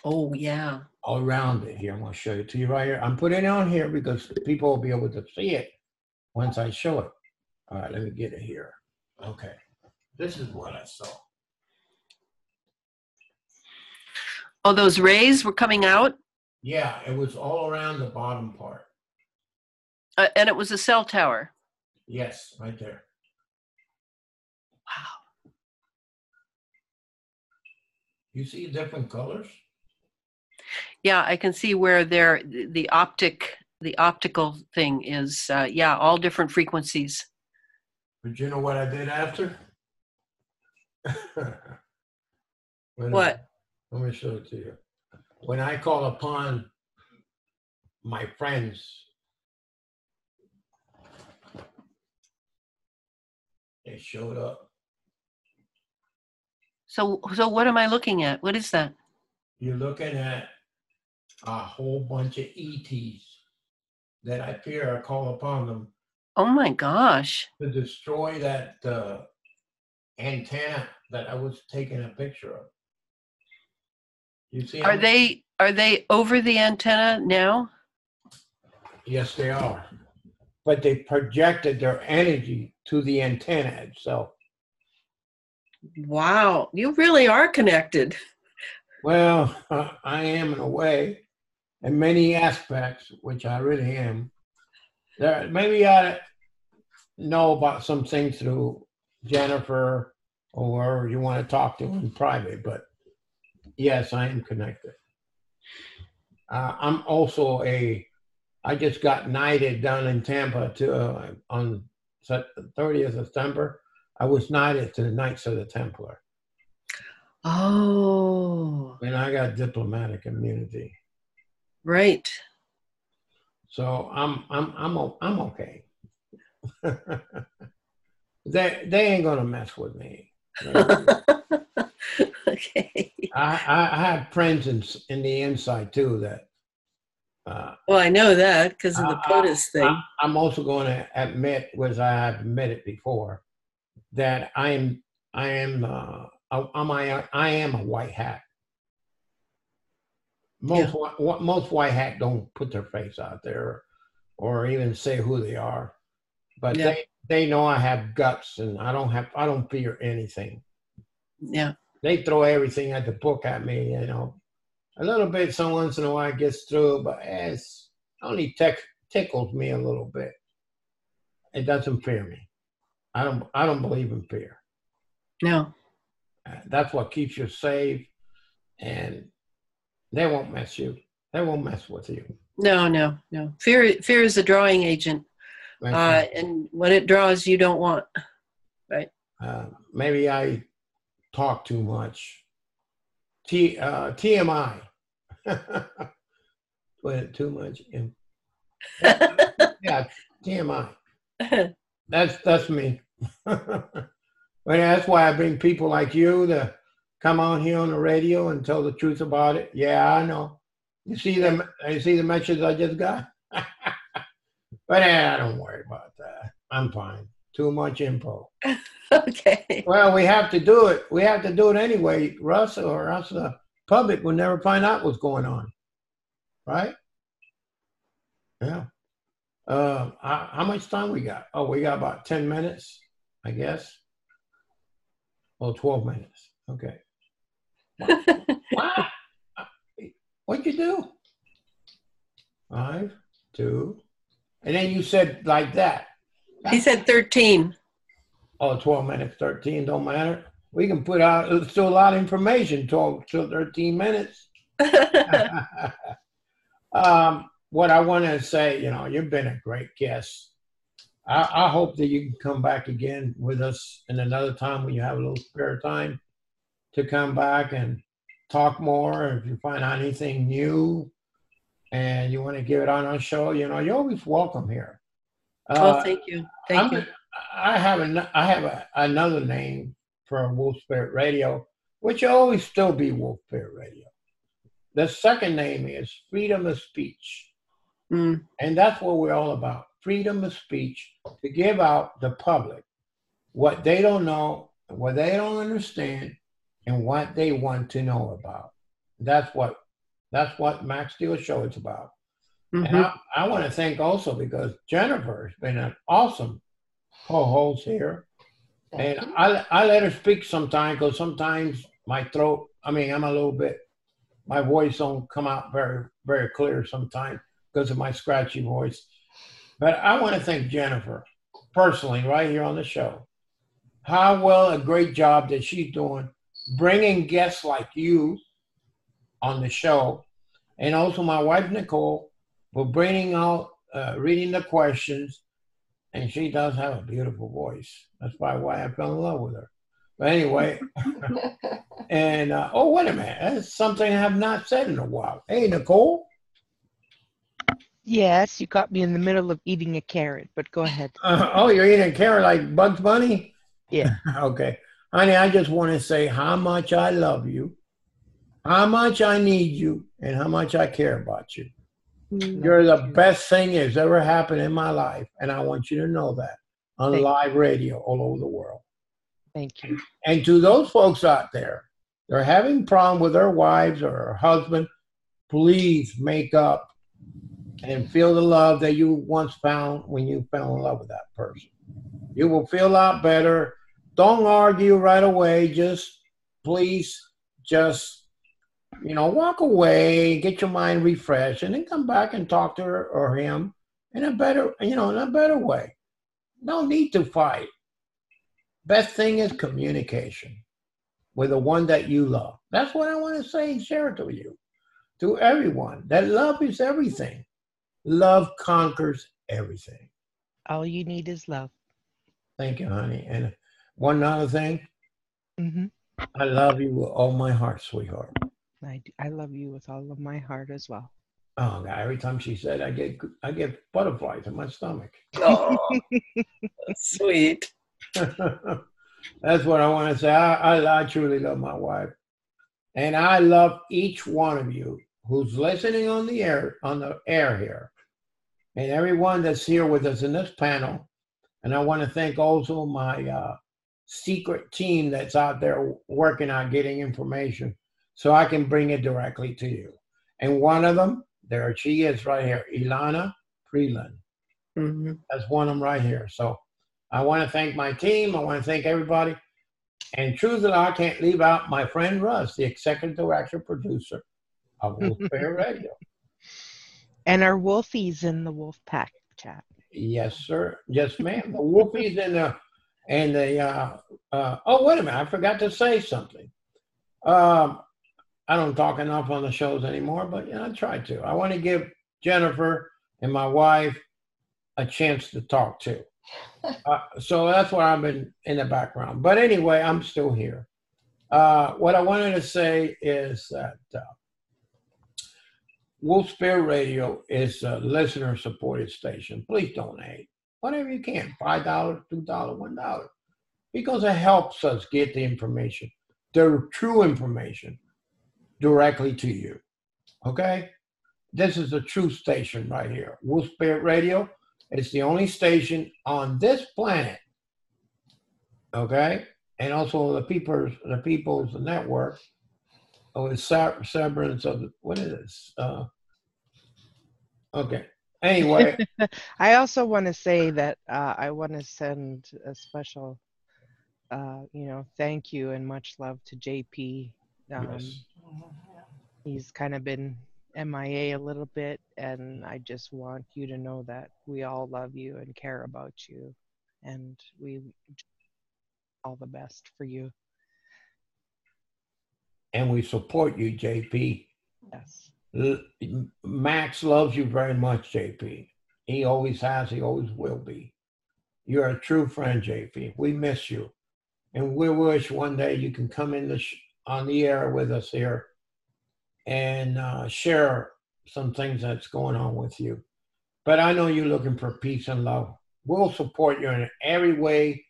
Oh, yeah. All around it here. I'm going to show it to you right here. I'm putting it on here because people will be able to see it once I show it. All right, let me get it here. Okay. This is what I saw. Oh, those rays were coming out? Yeah, it was all around the bottom part. And it was a cell tower? Yes, right there. Wow. You see different colors? Yeah, I can see where the optical thing is, yeah, all different frequencies. But you know what I did after? What? Let me show it to you. When I call upon my friends, they showed up. So what am I looking at? What is that? You're looking at a whole bunch of ETs that I fear I call upon them. Oh my gosh. To destroy that antenna that I was taking a picture of. You see? Are they over the antenna now? Yes, they are. But they projected their energy to the antenna itself. Wow, you really are connected. Well, I am in a way, in many aspects, which I really am. Maybe I know about some things through Jennifer or you want to talk to in private, but yes, I am connected. I'm also I just got knighted down in Tampa on 30th of September. I was knighted to the Knights of the Templar. Oh. And I got diplomatic immunity. Right. So I'm okay. They ain't gonna mess with me. Okay. I have friends in the inside too that. Well, I know that because of the I, POTUS thing. I'm also going to admit, which I have admitted before, that I am a white hat. Most most white hat don't put their face out there or even say who they are, but Yeah. they know I have guts and I don't fear anything. Yeah. They throw everything at the book at me, you know. A little bit, some once in a while it gets through, but it's only tickles me a little bit. It doesn't fear me. I don't believe in fear. No. That's what keeps you safe, and they won't mess you. They won't mess with you. No. Fear is a drawing agent, and what it draws, you don't want. Right. Maybe I talk too much. TMI. Put too much in. Yeah, TMI. That's me. But that's why I bring people like you to come on here on the radio and tell the truth about it. Yeah, I know. You see them? You see the message I just got? But I don't worry about that. I'm fine. Too much info. Okay. Well, we have to do it. We have to do it anyway, Russ, or else the public will never find out what's going on. Right? Yeah. How much time we got? Oh, we got about 10 minutes, I guess. Oh, 12 minutes. Okay. What? What'd you do? 5, 2. And then you said like that. He said 13. Oh, 12 minutes, 13, don't matter. We can put out, it's still a lot of information, 12 to 13 minutes. What I want to say, you know, you've been a great guest. I hope that you can come back again with us in another time when you have a little spare time to come back and talk more. If you find out anything new and you want to give it on our show, you know, you're always welcome here. Oh, thank you. Thank you. I have another name for Wolf Spirit Radio, which will always still be Wolf Spirit Radio. The second name is Freedom of Speech. And that's what we're all about. Freedom of speech, to give out the public what they don't know, what they don't understand, and what they want to know about. That's what Max Steel Show is about. And I want to thank also because Jennifer has been an awesome co-host here. And I let her speak sometimes because sometimes my throat, I'm a little bit, my voice don't come out very, very clear sometimes because of my scratchy voice. But I want to thank Jennifer personally right here on the show. How well a great job that she's doing, bringing guests like you on the show. And also my wife, Nicole, for bringing out, reading the questions. And she does have a beautiful voice. That's probably why I fell in love with her. But anyway, and oh, wait a minute. That's something I have not said in a while. Hey, Nicole. Yes, you caught me in the middle of eating a carrot, but go ahead. Oh, you're eating a carrot like Bugs Bunny? Yeah. Okay. Honey, I just want to say how much I love you, how much I need you, and how much I care about you. You're the best thing that's ever happened in my life, and I want you to know that on live radio all over the world. Thank you. And to those folks out there, they're having problem with their wives or their husband, please make up and feel the love that you once found when you fell in love with that person. You will feel a lot better. Don't argue right away. Just please just, you know, walk away, get your mind refreshed, and then come back and talk to her or him in a better, in a better way. No need to fight. Best thing is communication with the one that you love. That's what I want to say and share it to you, to everyone, that love is everything. Love conquers everything. All you need is love. Thank you, honey. And one other thing, I love you with all my heart, sweetheart. I love you with all of my heart as well. Oh God! Every time she said, I get butterflies in my stomach. Oh, sweet. That's what I want to say. I truly love my wife. And I love each one of you who's listening on the air here, and everyone that's here with us in this panel. And I want to thank also my secret team that's out there working on getting information so I can bring it directly to you. And one of them, there she is right here, Elana Freeland. Mm-hmm. That's one of them right here. So I want to thank my team. I want to thank everybody. And truthfully, I can't leave out my friend Russ, the executive director producer of Wolfpack Radio. And our wolfies in the Wolfpack chat. Yes, sir. Yes, ma'am. The wolfies oh, wait a minute. I forgot to say something. I don't talk enough on the shows anymore, but I try to. I want to give Jennifer and my wife a chance to talk too. So that's why I've been in the background. But anyway, I'm still here. What I wanted to say is that Wolfpack Radio is a listener-supported station. Please donate whatever you can, $5, $2, $1, because it helps us get the information, the true information, directly to you. Okay? This is a true station right here. Wolfpack Radio is the only station on this planet. Okay? And also the People's Network. Oh, it's severance of what is this? Okay. Anyway. I also want to say that I want to send a special, thank you and much love to JP. Yes. He's kind of been MIA a little bit, and I just want you to know that we all love you and care about you, and we all the best for you. And we support you, JP. Yes. Max loves you very much, JP. He always has, he always will be. You're a true friend, JP. We miss you. And we wish one day you can come in on the air with us here and share some things that's going on with you. But I know you're looking for peace and love. We'll support you in every way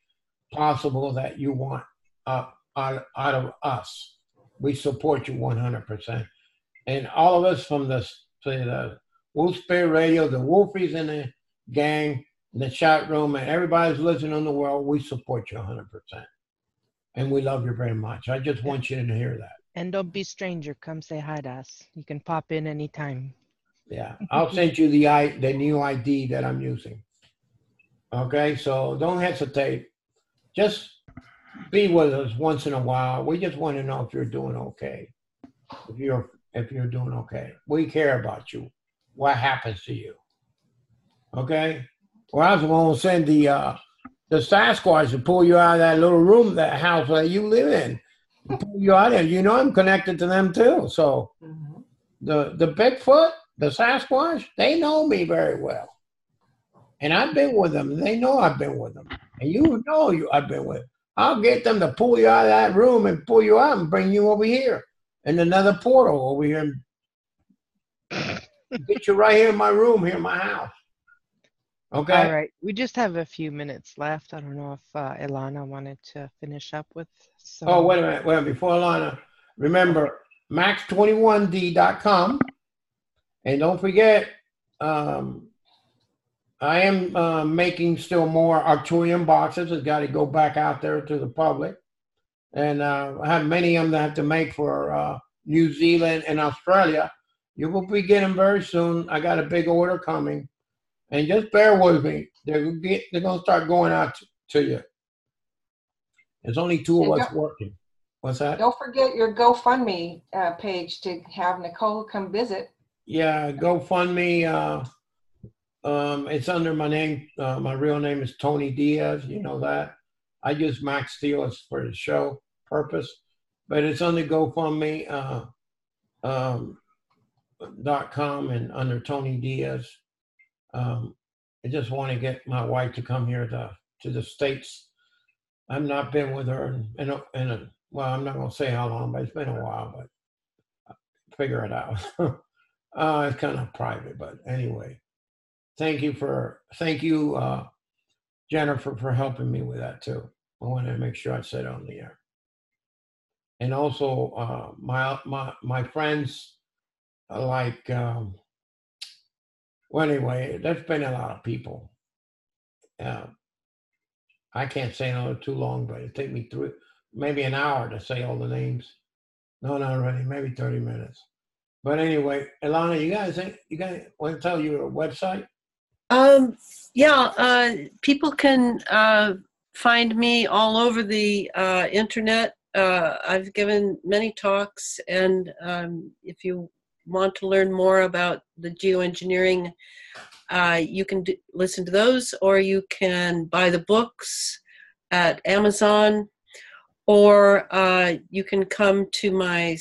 possible that you want out of us. We support you 100%. And all of us from the Wolfpack Radio, the Wolfies in the gang, in the chat room, and everybody's listening in the world, we support you 100%. And we love you very much. I just want you to hear that. And don't be a stranger. Come say hi to us. You can pop in anytime. Yeah, I'll send you the new ID that I'm using. Okay, so don't hesitate. Just be with us once in a while. We just want to know if you're doing okay. If you're doing okay. We care about you. What happens to you? Okay? Well, I was going to send the Sasquatch to pull you out of that little room, that house that you live in. Pull you out of it. I'm connected to them too. So the Bigfoot, the Sasquatch, they know me very well. And I've been with them. They know I've been with them. And I've been with them. I'll get them to pull you out of that room and pull you out and bring you over here. And another portal over here. Get you right here in my room, here in my house. Okay? All right. We just have a few minutes left. I don't know if Elana wanted to finish up with some. Oh, wait a minute. Before Elana, remember, max21d.com. And don't forget, I am making still more Arcturian boxes. It's got to go back out there to the public. And I have many of them that I have to make for New Zealand and Australia. You will be getting very soon. I got a big order coming. And just bear with me. They're going to start going out to you. There's only two of us working. What's that? Don't forget your GoFundMe page to have Nicole come visit. Yeah, GoFundMe. It's under my name. My real name is Tony Diaz. You know that. I use Max Steel for the show purpose, but it's under GoFundMe .com and under Tony Diaz. I just want to get my wife to come here to the States. I've not been with her well, I'm not going to say how long, but it's been a while, but figure it out. It's kind of private, but anyway. Thank you, Jennifer, for helping me with that too. I want to make sure I said it on the air. and also my friends like well, anyway, there's been a lot of people. I can't say another too long, but it'd take me maybe an hour to say all the names. No, not really, maybe 30 minutes. But anyway, Elana, you guys want to tell your website? Yeah, people can find me all over the internet. I've given many talks, and if you want to learn more about the geoengineering, you can listen to those, or you can buy the books at Amazon, or you can come to my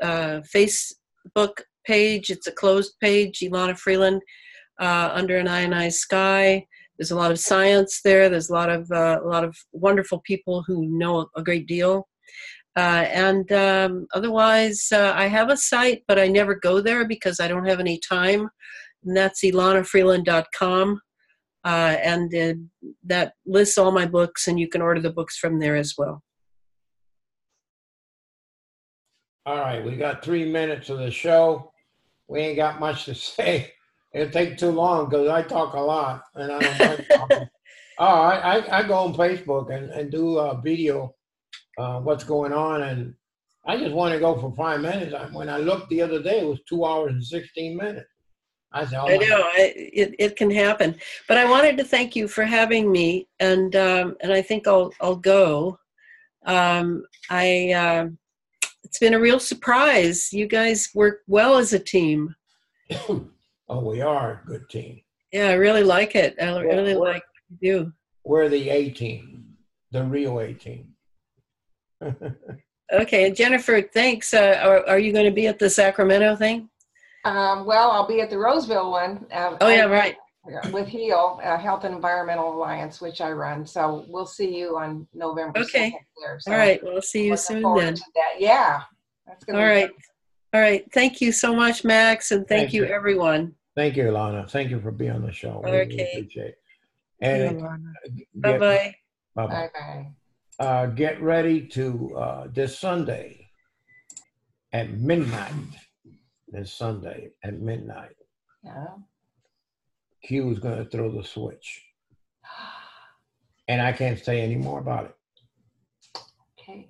Facebook page. It's a closed page, Elana Freeland, under an ionized sky. There's a lot of science there. There's a lot of wonderful people who know a great deal. Otherwise, I have a site, but I never go there because I don't have any time. And that's elanafreeland.com. And that lists all my books, and you can order the books from there as well. All right, we got 3 minutes of the show. We ain't got much to say. It'll take too long because I talk a lot, and I don't mind talking. I go on Facebook and do a video, what's going on, and I just want to go for 5 minutes. When I looked the other day, it was 2 hours and 16 minutes. I said, I know it can happen, but I wanted to thank you for having me, and I think I'll go. It's been a real surprise. You guys work well as a team. Oh, we are a good team. Yeah, I really like it. I really like what you do. We're the A team, the real A team. Okay, and Jennifer, thanks. Are you going to be at the Sacramento thing? Well, I'll be at the Roseville one. Yeah, right. With HEAL, Health and Environmental Alliance, which I run. So we'll see you on November 2nd there. So all right, we'll see you soon then. Yeah. That's good. All right. All right. Thank you so much, Max, and thank you, everyone. Thank you, Elana. Thank you for being on the show. We really appreciate it. And Bye-bye. Bye-bye. Get ready to this Sunday at midnight. This Sunday at midnight. Yeah. Q is going to throw the switch. And I can't say any more about it. Okay.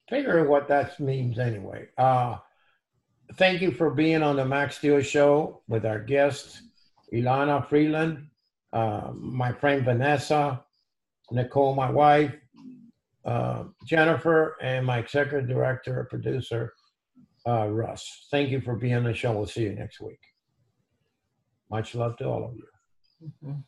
Figure what that means anyway. Thank you for being on the Max Steel Show with our guests, Elana Freeland, my friend Vanessa, Nicole, my wife, Jennifer, and my executive director and producer, Russ. Thank you for being on the show. We'll see you next week. Much love to all of you. Mm-hmm.